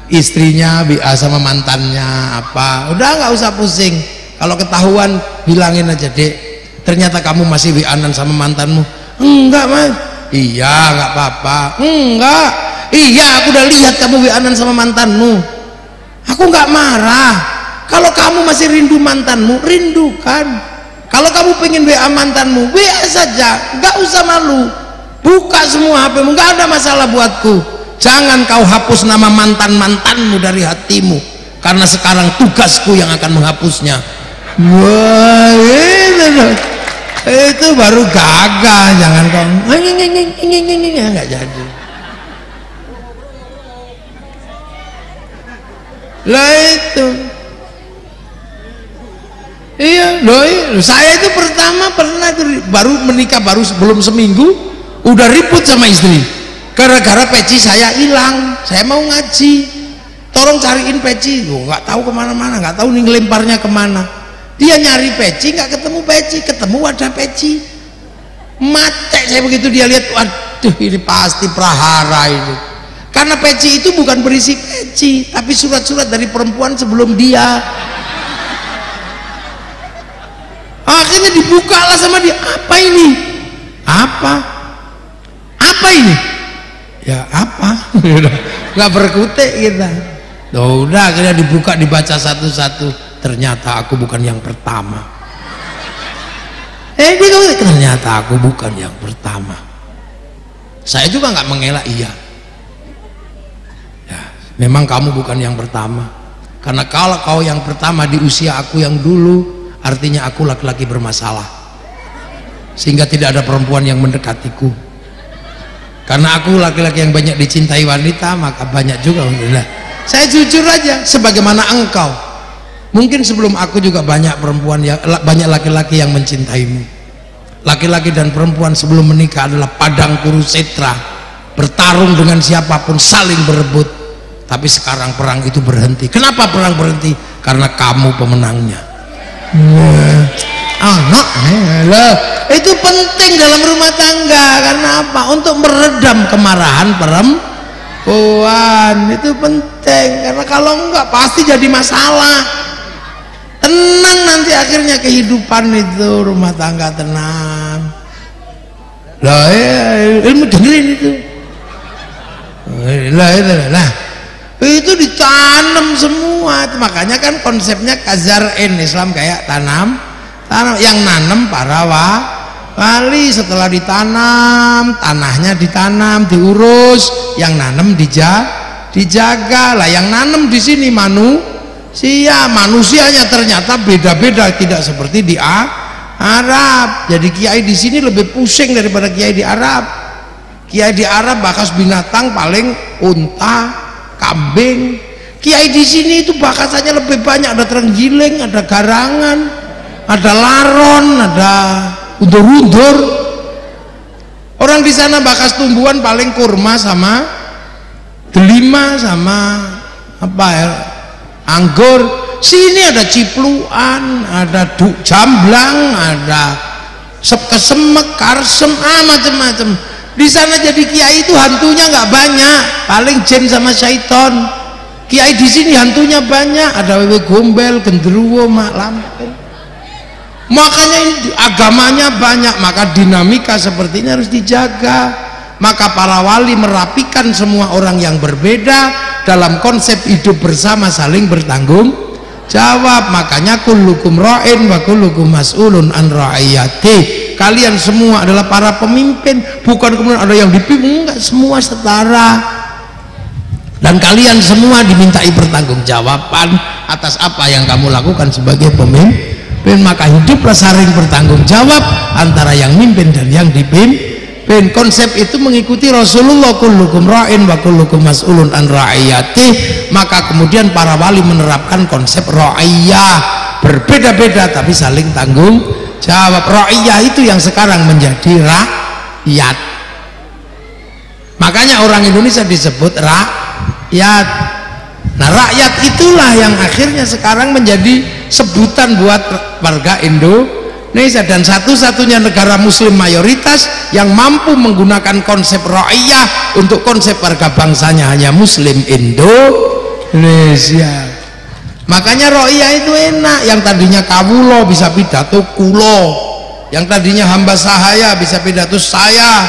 istrinya BA sama mantannya apa, udah nggak usah pusing. Kalau ketahuan bilangin aja, dek ternyata kamu masih WA-an sama mantanmu. Enggak mas. Iya nggak apa-apa. Enggak, iya aku udah lihat kamu WA-an sama mantanmu. Aku nggak marah. Kalau kamu masih rindu mantanmu, rindukan. Kalau kamu pengen WA mantanmu, WA saja, nggak usah malu. Buka semua HP-mu, nggak ada masalah buatku. Jangan kau hapus nama mantan-mantanmu dari hatimu, karena sekarang tugasku yang akan menghapusnya. Wah, itu baru gagah. Jangan kau nggak jadi. Lah itu. Iya, loh, saya itu pertama pernah itu baru menikah, baru belum seminggu udah ribut sama istri. Gara-gara peci saya hilang, saya mau ngaji, tolong cariin peci. Nggak tahu kemana-mana, nggak tahu nih ngelemparnya kemana. Dia nyari peci, nggak ketemu peci, ketemu ada peci. Mate saya begitu dia lihat, waduh ini pasti prahara ini. Karena peci itu bukan berisi peci, tapi surat-surat dari perempuan sebelum dia. Akhirnya dibukalah sama dia, apa ini? Apa ini? Ya apa? Nggak berkutik kita. Udah akhirnya dibuka, dibaca satu-satu. Ternyata aku bukan yang pertama. Ternyata aku bukan yang pertama. Saya juga nggak mengelak, iya. Ya, memang kamu bukan yang pertama. Karena kalau kau yang pertama di usia aku yang dulu, artinya aku laki-laki bermasalah. Sehingga tidak ada perempuan yang mendekatiku. Karena aku laki-laki yang banyak dicintai wanita, maka banyak juga alhamdulillah. Saya jujur aja, sebagaimana engkau, mungkin sebelum aku juga banyak perempuan yang banyak laki-laki yang mencintaimu. Laki-laki dan perempuan sebelum menikah adalah padang kurusetra, bertarung dengan siapapun, saling berebut. Tapi sekarang perang itu berhenti. Kenapa perang berhenti? Karena kamu pemenangnya. Itu penting dalam rumah tangga. Karena apa? Untuk meredam kemarahan perempuan. Itu penting, karena kalau enggak pasti jadi masalah. Tenang nanti akhirnya kehidupan itu, rumah tangga tenang. Lah ilmu dengerin itu. Lah itu ditanam semua. Itu makanya kan konsepnya kazar'in, Islam kayak tanam yang nanam para wali. Setelah ditanam, tanahnya ditanam, diurus, yang nanam dijaga. Lah yang nanam di sini manusianya ternyata beda-beda, tidak seperti di Arab. Jadi kiai di sini lebih pusing daripada kiai di Arab. Kiai di Arab bakas binatang paling unta, kambing. Kiai di sini itu bakasannya lebih banyak, ada terenggiling, ada garangan, ada laron, ada undur-undur. Orang di sana bakas tumbuhan paling kurma sama delima sama apa ya, anggur. Sini ada cipluan, ada jamblang, ada kesemek, karsem, macam-macam. Di sana jadi kiai itu hantunya nggak banyak, paling jin sama syaiton. Kiai di sini hantunya banyak, ada wewe gombel, genderuwo, mak lampir. Makanya ini agamanya banyak, maka dinamika seperti ini harus dijaga. Maka para wali merapikan semua orang yang berbeda dalam konsep hidup bersama, saling bertanggung jawab. Makanya kullukum ra'in wa kullukum mas'ulun an ra'iyati. Kalian semua adalah para pemimpin, bukan kemudian ada yang dipimpin, enggak, semua setara. Dan kalian semua dimintai pertanggungjawaban atas apa yang kamu lakukan sebagai pemimpin. Maka hiduplah saling bertanggung jawab antara yang mimpin dan yang dipimpin. Konsep itu mengikuti Rasulullah, kullukum ra'in wa kullukum mas'ulun an ra'iyati. Maka kemudian para wali menerapkan konsep ra'iyah, berbeda-beda tapi saling tanggung jawab. Ra'iyah itu yang sekarang menjadi rakyat. Makanya orang Indonesia disebut rakyat. Nah, rakyat itulah yang akhirnya sekarang menjadi sebutan buat warga Indonesia, dan satu-satunya negara muslim mayoritas yang mampu menggunakan konsep ra'iyah untuk konsep warga bangsanya hanya muslim Indonesia. Makanya ra'iyah itu enak, yang tadinya kawulo bisa pidato kulo, yang tadinya hamba sahaya bisa pidato saya,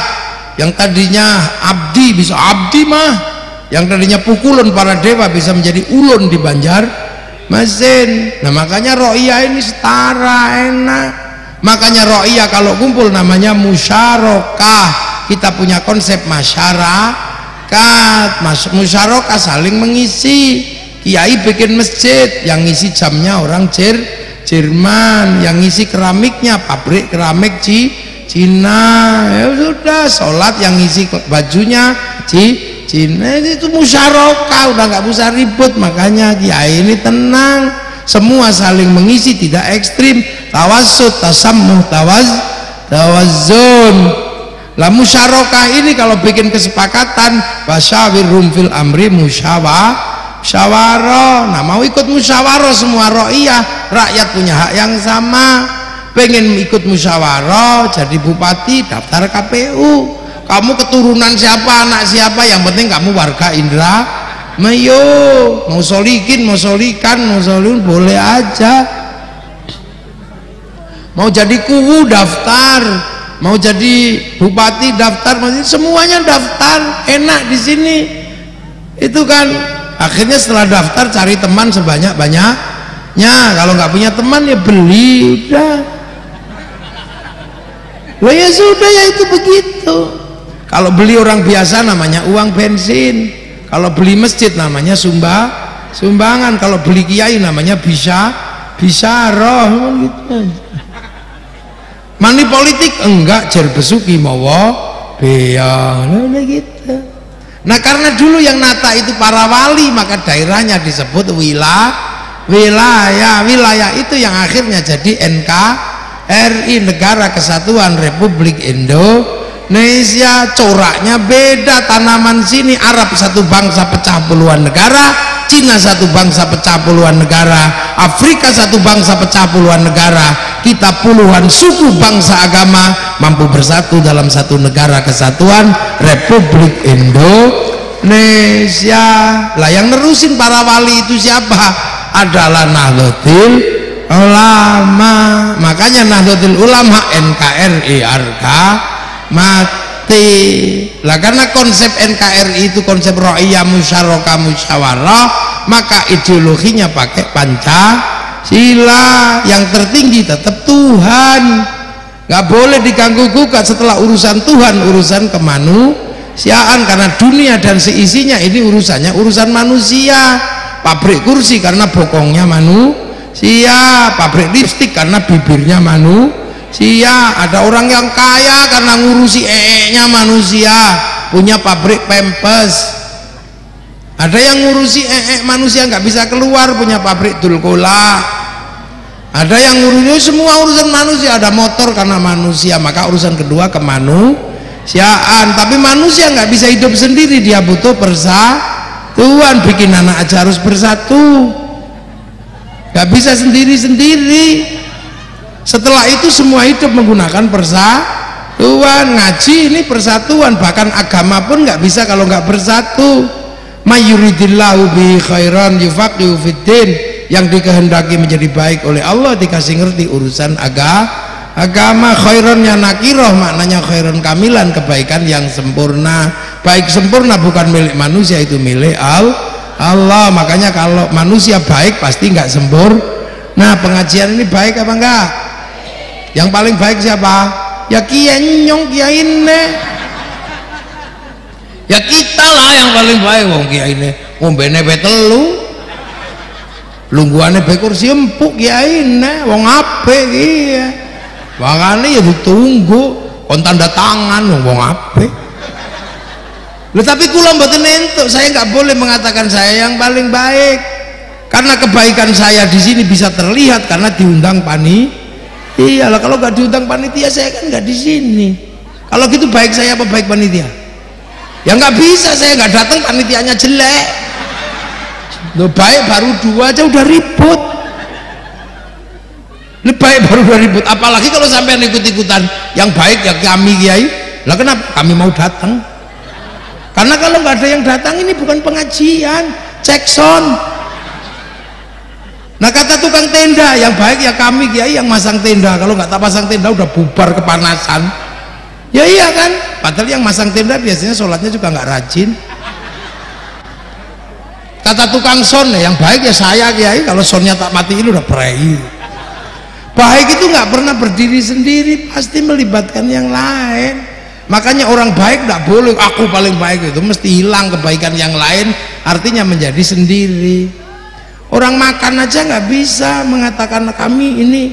yang tadinya abdi bisa abdi mah, yang tadinya pukulun para dewa bisa menjadi ulun di Banjarmasin. Nah, makanya ra'iyah ini setara, enak. Makanya ra'iyah kalau kumpul namanya musyarakah. Kita punya konsep masyarakat, musyarakah saling mengisi. Kiai bikin masjid, yang ngisi jamnya orang Jerman, yang ngisi keramiknya pabrik keramik Cina. Ya sudah, sholat yang ngisi bajunya Cina. Itu musyarakah, udah nggak usah ribut. Makanya kiai ini tenang, semua saling mengisi, tidak ekstrim. Tawassut, tasammuh, tawazzun. Lah musyarakah ini kalau bikin kesepakatan, wasyawirhum fil amri musyawarah. Nah, mau ikut musyawarah semua ra'iyah, rakyat punya hak yang sama. Pengen ikut musyawarah jadi bupati, daftar KPU. Kamu keturunan siapa, anak siapa, yang penting kamu warga Indramayu. Mau solikin, mau solikan, mau solun boleh aja. Mau jadi kuwu daftar, mau jadi bupati daftar, semuanya daftar, enak di sini. Itu kan akhirnya setelah daftar cari teman sebanyak-banyaknya. Kalau nggak punya teman ya beli, udah. Loh ya sudah, ya itu begitu. Kalau beli orang biasa namanya uang bensin, kalau beli masjid namanya sumbangan, kalau beli kiai namanya bisyarah gitu. Mani politik enggak, jer besuki mawa beang gitu. Nah, karena dulu yang nata itu para wali, maka daerahnya disebut wilayah. Wilayah itu yang akhirnya jadi NKRI, Negara Kesatuan Republik Indonesia. Coraknya beda, tanaman sini Arab satu bangsa pecah puluhan negara, Cina satu bangsa pecah puluhan negara, Afrika satu bangsa pecah puluhan negara. Kita puluhan suku bangsa agama mampu bersatu dalam satu negara kesatuan Republik Indonesia. Lah yang nerusin para wali itu siapa? Adalah Nahdlatul Ulama. Makanya Nahdlatul Ulama NKRI harga mati. Lah karena konsep NKRI itu konsep ra'iyah, musyarakah, musyawarah, maka ideologinya pakai Pancasila. Yang tertinggi tetap Tuhan, nggak boleh diganggu gugat. Setelah urusan Tuhan, urusan kemanusiaan, karena dunia dan seisinya ini urusannya urusan manusia. Pabrik kursi karena bokongnya manusia, pabrik lipstik karena bibirnya manusia. Ada orang yang kaya karena ngurusi nya manusia, punya pabrik Pampers. Ada yang ngurusi manusia nggak bisa keluar, punya pabrik Dulcola. Ada yang ngurusi semua urusan manusia, ada motor karena manusia, maka urusan kedua kemanusiaan. Tapi manusia nggak bisa hidup sendiri, dia butuh persatuan. Bikin anak aja harus bersatu, nggak bisa sendiri-sendiri. Setelah itu semua hidup menggunakan persatuan. Ngaji ini persatuan, bahkan agama pun nggak bisa kalau nggak bersatu. Mayuridillahu bi khairan yufaqihu fiddin, yang dikehendaki menjadi baik oleh Allah dikasih ngerti urusan agama. Khairannya nakiroh, maknanya khairan kamilan, kebaikan yang sempurna. Baik sempurna bukan milik manusia, itu milik Allah. Makanya kalau manusia baik pasti nggak sempurna. Nah, pengajian ini baik apa enggak? Yang paling baik siapa? Ya kiai nyong, kiai ini. Ya kita lah yang paling baik. Wong kiai ini ngombene betelu, lungguane be kursi empuk, kiai ini wong apik iki. Makane ya ditunggu kon tanda tangan wong apik. Loh, tapi kula mboten entuk, saya nggak boleh mengatakan saya yang paling baik. Karena kebaikan saya di sini bisa terlihat karena diundang panitia. Lah kalau nggak diundang panitia saya kan nggak di sini. Kalau gitu baik saya apa baik panitia? Ya nggak bisa, saya nggak datang panitianya jelek. Loh, baik baru 2 aja udah ribut. Ini baik baru udah ribut, apalagi kalau sampai ikut-ikutan. Yang baik ya kami kiai. Lah kenapa kami mau datang? Karena kalau nggak ada yang datang ini bukan pengajian, cek sound. Nah, kata tukang tenda, yang baik ya kami kiai yang masang tenda. Kalau nggak tak pasang tenda udah bubar kepanasan. Ya iya kan, padahal yang masang tenda biasanya sholatnya juga nggak rajin. Kata tukang sound, yang baik ya saya kiai, kalau soundnya tak matiin udah prei. Baik itu nggak pernah berdiri sendiri, pasti melibatkan yang lain. Makanya orang baik nggak boleh aku paling baik, itu mesti hilang kebaikan yang lain, artinya menjadi sendiri. Orang makan aja nggak bisa mengatakan kami ini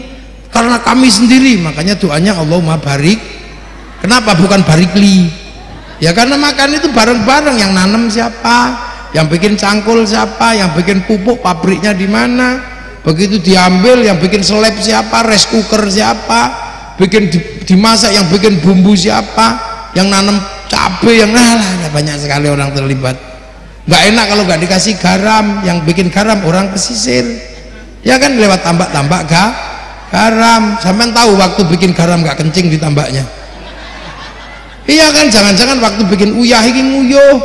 karena kami sendiri, makanya doanya Allahumma barik. Kenapa bukan barikli? Ya karena makan itu bareng-bareng, yang nanam siapa, yang bikin cangkul siapa, yang bikin pupuk pabriknya di mana, begitu diambil yang bikin seleb siapa, rice cooker siapa, bikin dimasak yang bikin bumbu siapa, yang nanam cabai, yang banyak sekali orang terlibat. Nggak enak kalau nggak dikasih garam, yang bikin garam orang pesisir, ya kan, lewat tambak-tambak garam. Sampai tahu waktu bikin garam nggak kencing di tambaknya. Iya kan, jangan-jangan waktu bikin uyah ini nguyuh,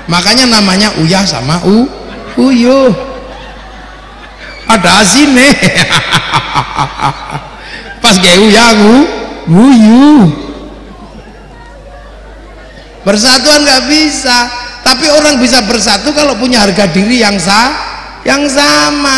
makanya namanya uyah sama uyuh, ada asinnya. Pas kayak uyah nguyuh. Persatuan nggak bisa, tapi orang bisa bersatu kalau punya harga diri yang sama.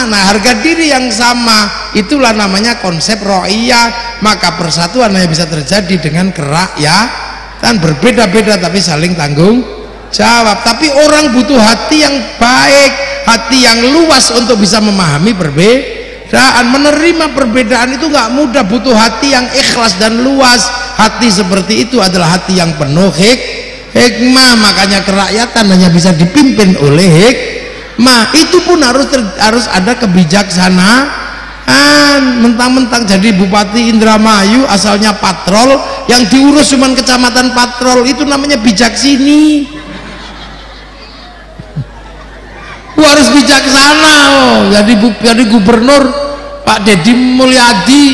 Nah, harga diri yang sama itulah namanya konsep ro'iyah. Maka persatuan hanya bisa terjadi dengan kerakyatan, berbeda-beda tapi saling tanggung jawab. Tapi orang butuh hati yang baik, hati yang luas untuk bisa memahami perbedaan. Menerima perbedaan itu nggak mudah, butuh hati yang ikhlas dan luas. Hati seperti itu adalah hati yang penuh hikmah. Makanya kerakyatan hanya bisa dipimpin oleh hikmah. Itu pun harus ada kebijaksanaan. Mentang-mentang jadi Bupati Indramayu asalnya Patrol, yang diurus cuman kecamatan Patrol, itu namanya bijaksini. Harus bijaksana. Jadi gubernur Pak Deddy Mulyadi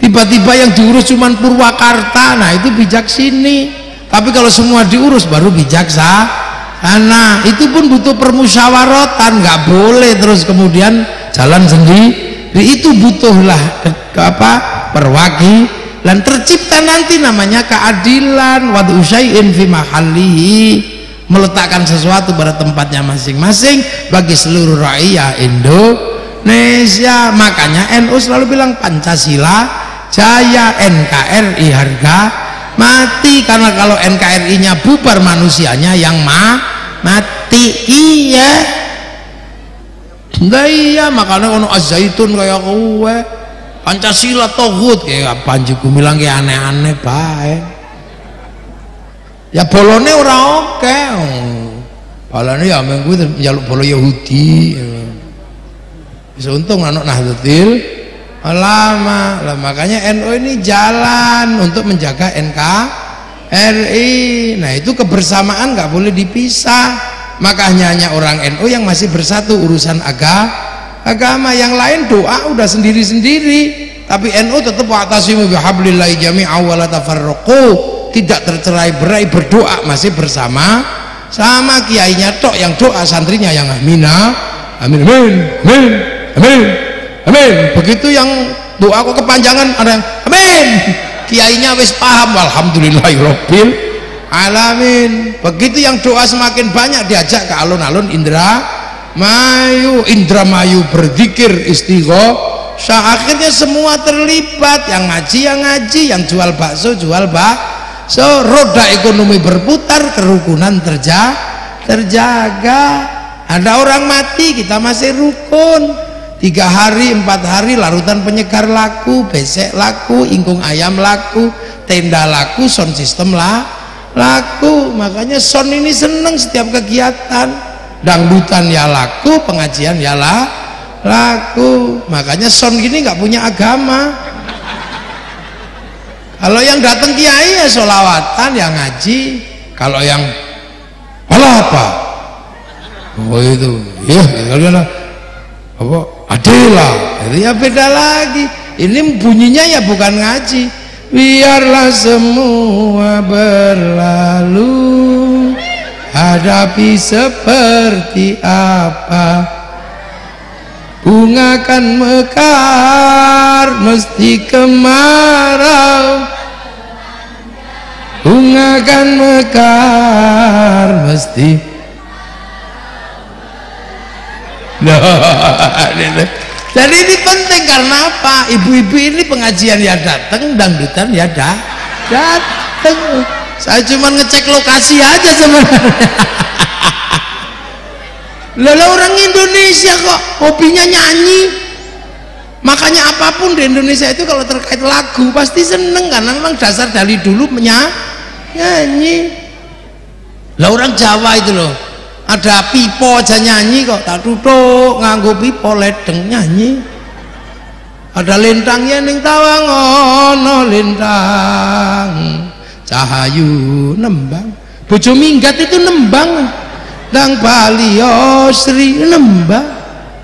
tiba-tiba yang diurus cuman Purwakarta, nah itu bijaksini. Tapi kalau semua diurus baru bijaksana. Itu pun butuh permusyawaratan, nggak boleh terus kemudian jalan sendiri. Itu butuhlah perwakilan, tercipta nanti namanya keadilan. Wad'u syai'in fi mahallihi, meletakkan sesuatu pada tempatnya masing-masing bagi seluruh rakyat Indonesia. Makanya NU selalu bilang Pancasila jaya, NKRI harga mati. Karena kalau NKRI-nya bubar, manusianya yang mati. Iya, makanya ono Az-Zaitun kayak kowe Pancasila tohut kayak Panji Gumilang kayak aneh-aneh bae. Ya bolone ora oke. Balane ya mengku njaluk bola Yahudi. Bisa untung anak Nahdlatul Ulama. Lah makanya NU ini jalan untuk menjaga NKRI. Nah, itu kebersamaan nggak boleh dipisah. Makanya hanya orang NU yang masih bersatu urusan agama, yang lain doa udah sendiri-sendiri. Tapi NU tetap wa'tasimu bihablillahi jami'an wa la tafarraqu. Tidak tercerai-berai, berdoa masih bersama sama kiainya tok yang doa, santrinya yang amin amin amin amin amin amin. Begitu yang doa kok kepanjangan ada yang amin, kiainya wis paham alhamdulillahirabbil alamin. Begitu yang doa semakin banyak diajak ke alun-alun Indramayu berzikir istighosah, akhirnya semua terlibat, yang ngaji, yang jual bakso, roda ekonomi berputar, kerukunan terjaga. Ada orang mati kita masih rukun, 3 hari 4 hari larutan penyegar laku, besek laku, ingkung ayam laku, tenda laku, sound system laku. Makanya sound ini seneng setiap kegiatan, dangdutan ya laku, pengajian ya laku. Makanya sound gini nggak punya agama. Kalau yang datang kiai ya sholawatan, yang ngaji. Kalau yang apa? Oh itu, ya apa? Adilah, itu ya beda lagi. Ini bunyinya ya bukan ngaji. Biarlah semua berlalu, hadapi seperti apa. Bunga kan mekar mesti kemarau, bunga kan mekar mesti. Jadi ini penting karena apa? Ibu-ibu ini pengajian ya datang, dangdutan ya datang. Saya cuma ngecek lokasi aja sebenarnya. Lalu orang Indonesia kok hobinya nyanyi. Makanya apapun di Indonesia itu kalau terkait lagu pasti seneng, karena memang dasar dari dulu nyanyi. Lah orang Jawa itu loh, ada pipo aja nyanyi kok, tak tutuk nganggo pipo ledeng nyanyi. Ada lintangnya ning tawang ono lintang cahayu nembang. Bojo minggat itu nembang. Dang Bali Sri nembang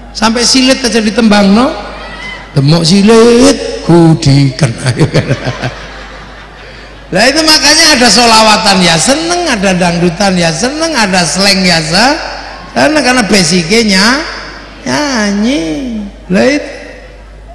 sampai silit aja ditembang no, demok silit kudikan. Nah itu makanya ada sholawatan ya seneng, ada dangdutan ya seneng, ada slang ya seneng, karena basicnya nyanyi. Lah itu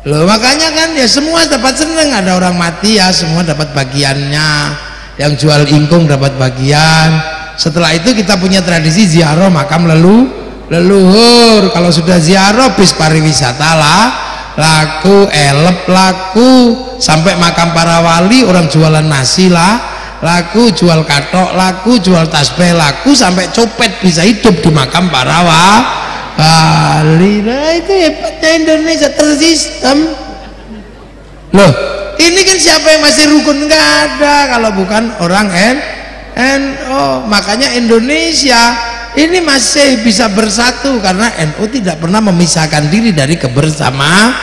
loh, makanya kan ya semua dapat seneng. Ada orang mati ya semua dapat bagiannya, yang jual ingkung dapat bagian. Setelah itu kita punya tradisi ziarah makam leluhur. Kalau sudah ziarah bis pariwisata laku, elep laku, sampai makam para wali orang jualan nasi laku, jual katok laku, jual tasbih laku, sampai copet bisa hidup di makam para wali. Nah itu hebatnya Indonesia, tersistem. Loh ini kan siapa yang masih rukun? Nggak ada kalau bukan orang NU. Makanya Indonesia ini masih bisa bersatu karena NU tidak pernah memisahkan diri dari kebersamaan.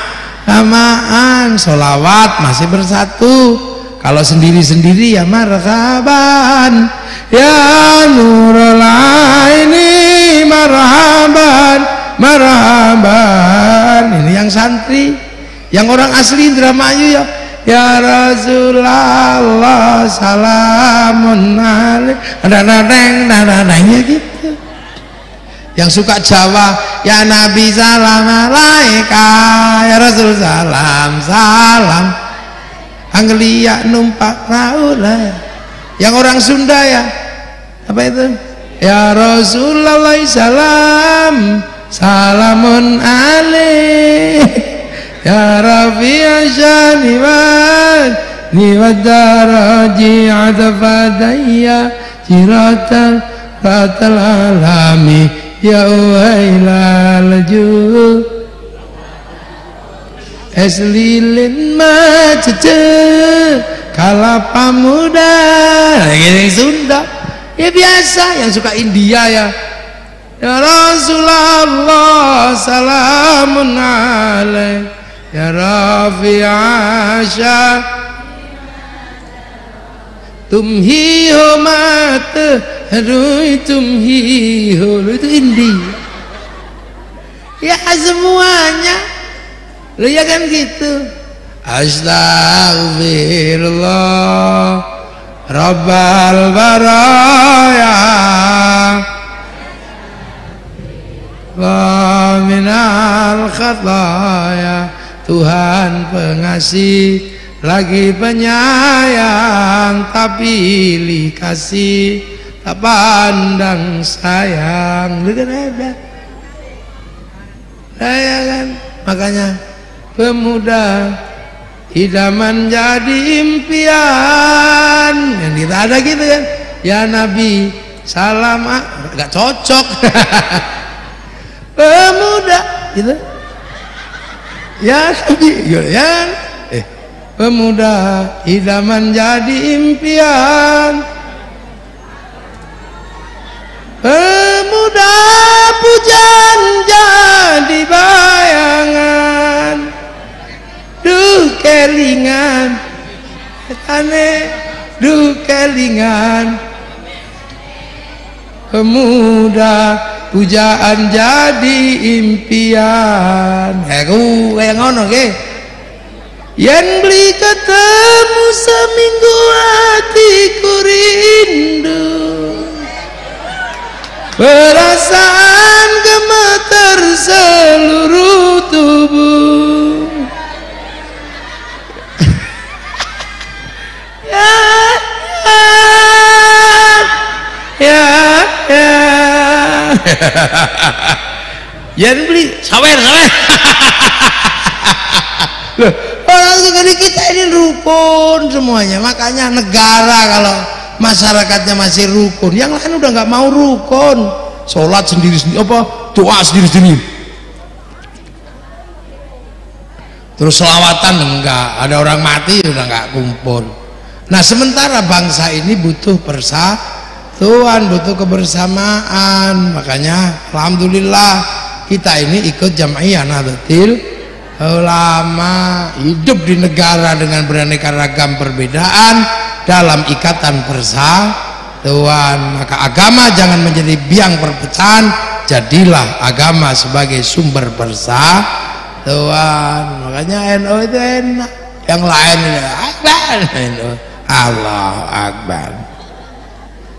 Sholawat masih bersatu. Kalau sendiri-sendiri ya marhaban ya nurul aini, marhaban marhaban. Ini yang santri. Yang orang asli Indramayu ya Rasulullah salamun alaik, nadanya gitu. Yang suka Jawa ya Nabi salam alaika, ya Rasul salam Anggelia numpak raula. Yang orang Sunda ya apa itu ya Rasulullah salamun alaik, ya Rafi'a syani wa daraji adafadaya jiratan ratal alami ya uwailal es lilin macece kalapa muda. Yang Sunda ya biasa, yang suka India ya Rasulullah salamun alaik ya Rafi'asya tumhi homat harui tumhi ho, itu India ya semuanya lo ya kan gitu. Astaghfirullah Rabbal baraya wa minal khataya, Tuhan pengasih lagi penyayang, tak pilih kasih tak pandang sayang. Lu kan hebat saya kan, makanya pemuda idaman jadi impian yang kita ada gitu kan ya Nabi salam gak cocok pemuda gitu ya Nabi ya pemuda idaman jadi impian, pemuda pujan jadi bayangan, duh kelingan aneh duh kelingan, pemuda pujaan jadi impian. Aku kayak ngono ke yang beli ketemu seminggu hatiku rindu, perasaan gemeter seluruh tubuh. Yang beli sawer loh, orang negeri kita ini rukun semuanya. Makanya negara kalau masyarakatnya masih rukun, yang lain udah nggak mau rukun, sholat sendiri-sendiri, apa doa sendiri-sendiri, terus selawatan enggak, ada orang mati udah nggak kumpul. Nah sementara bangsa ini butuh persatuan, butuh kebersamaan. Makanya alhamdulillah kita ini ikut Jam'iyah Nahdlatul Ulama, hidup di negara dengan beraneka ragam perbedaan dalam ikatan persatuan. Maka agama jangan menjadi biang perpecahan, jadilah agama sebagai sumber persatuan. Makanya NU itu enak, yang lain NU Allah Akbar.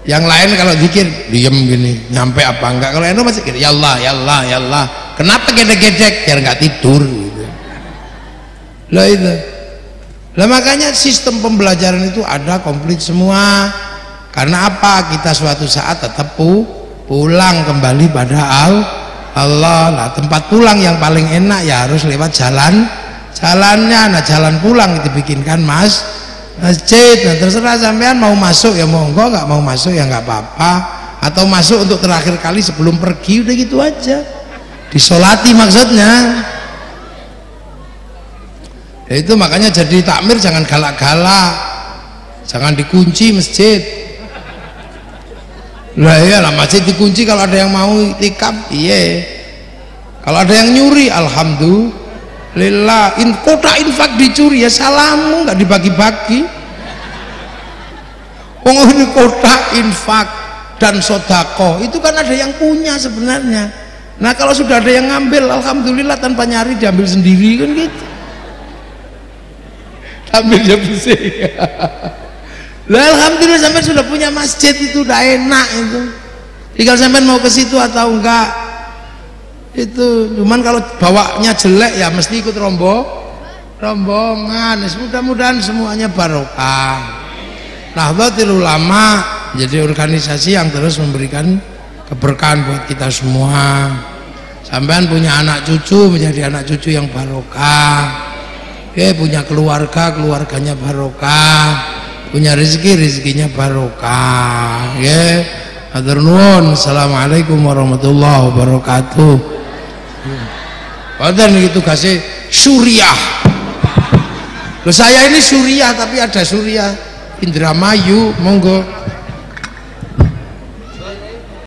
Yang lain kalau zikir diem gini, nyampe apa enggak. Kalau NU masih ya Allah ya Allah ya Allah. Kenapa gedek-gedek? Biar nggak tidur gitu. Lah itu. Lah makanya sistem pembelajaran itu ada komplit semua. Karena apa? Kita suatu saat tetap pulang kembali pada Allah. Nah tempat pulang yang paling enak ya harus lewat jalannya. Nah jalan pulang itu bikinkan masjid. Nah terserah sampean mau masuk ya monggo, nggak mau masuk ya nggak apa-apa. Atau masuk untuk terakhir kali sebelum pergi, udah gitu aja. Disolati maksudnya. Ya itu makanya jadi takmir jangan galak-galak, jangan dikunci masjid. Lah ya lah masjid dikunci kalau ada yang mau itikaf, iya. Kalau ada yang nyuri, alhamdulillah. Kota infak dicuri ya salamu, nggak dibagi-bagi. Oh ini kota infak dan sodako itu kan ada yang punya sebenarnya. Nah kalau sudah ada yang ngambil, alhamdulillah tanpa nyari diambil sendiri kan gitu. Ambilnya pusing. Lah alhamdulillah sampai sudah punya masjid itu udah enak itu. Tinggal sampai mau ke situ atau enggak. Itu cuman kalau bawanya jelek ya mesti ikut rombongan. Mudah-mudahan semuanya barokah. Nahdlatul Ulama jadi organisasi yang terus memberikan keberkahan buat kita semua. Sampean punya anak cucu menjadi anak cucu yang barokah. Punya keluarga, keluarganya barokah, punya rezeki, rezekinya barokah. Hatur nuwun. Assalamualaikum warahmatullahi wabarakatuh. Padahal itu kasih Suriah. Loh saya ini Suriah tapi ada Suriah Indramayu, monggo.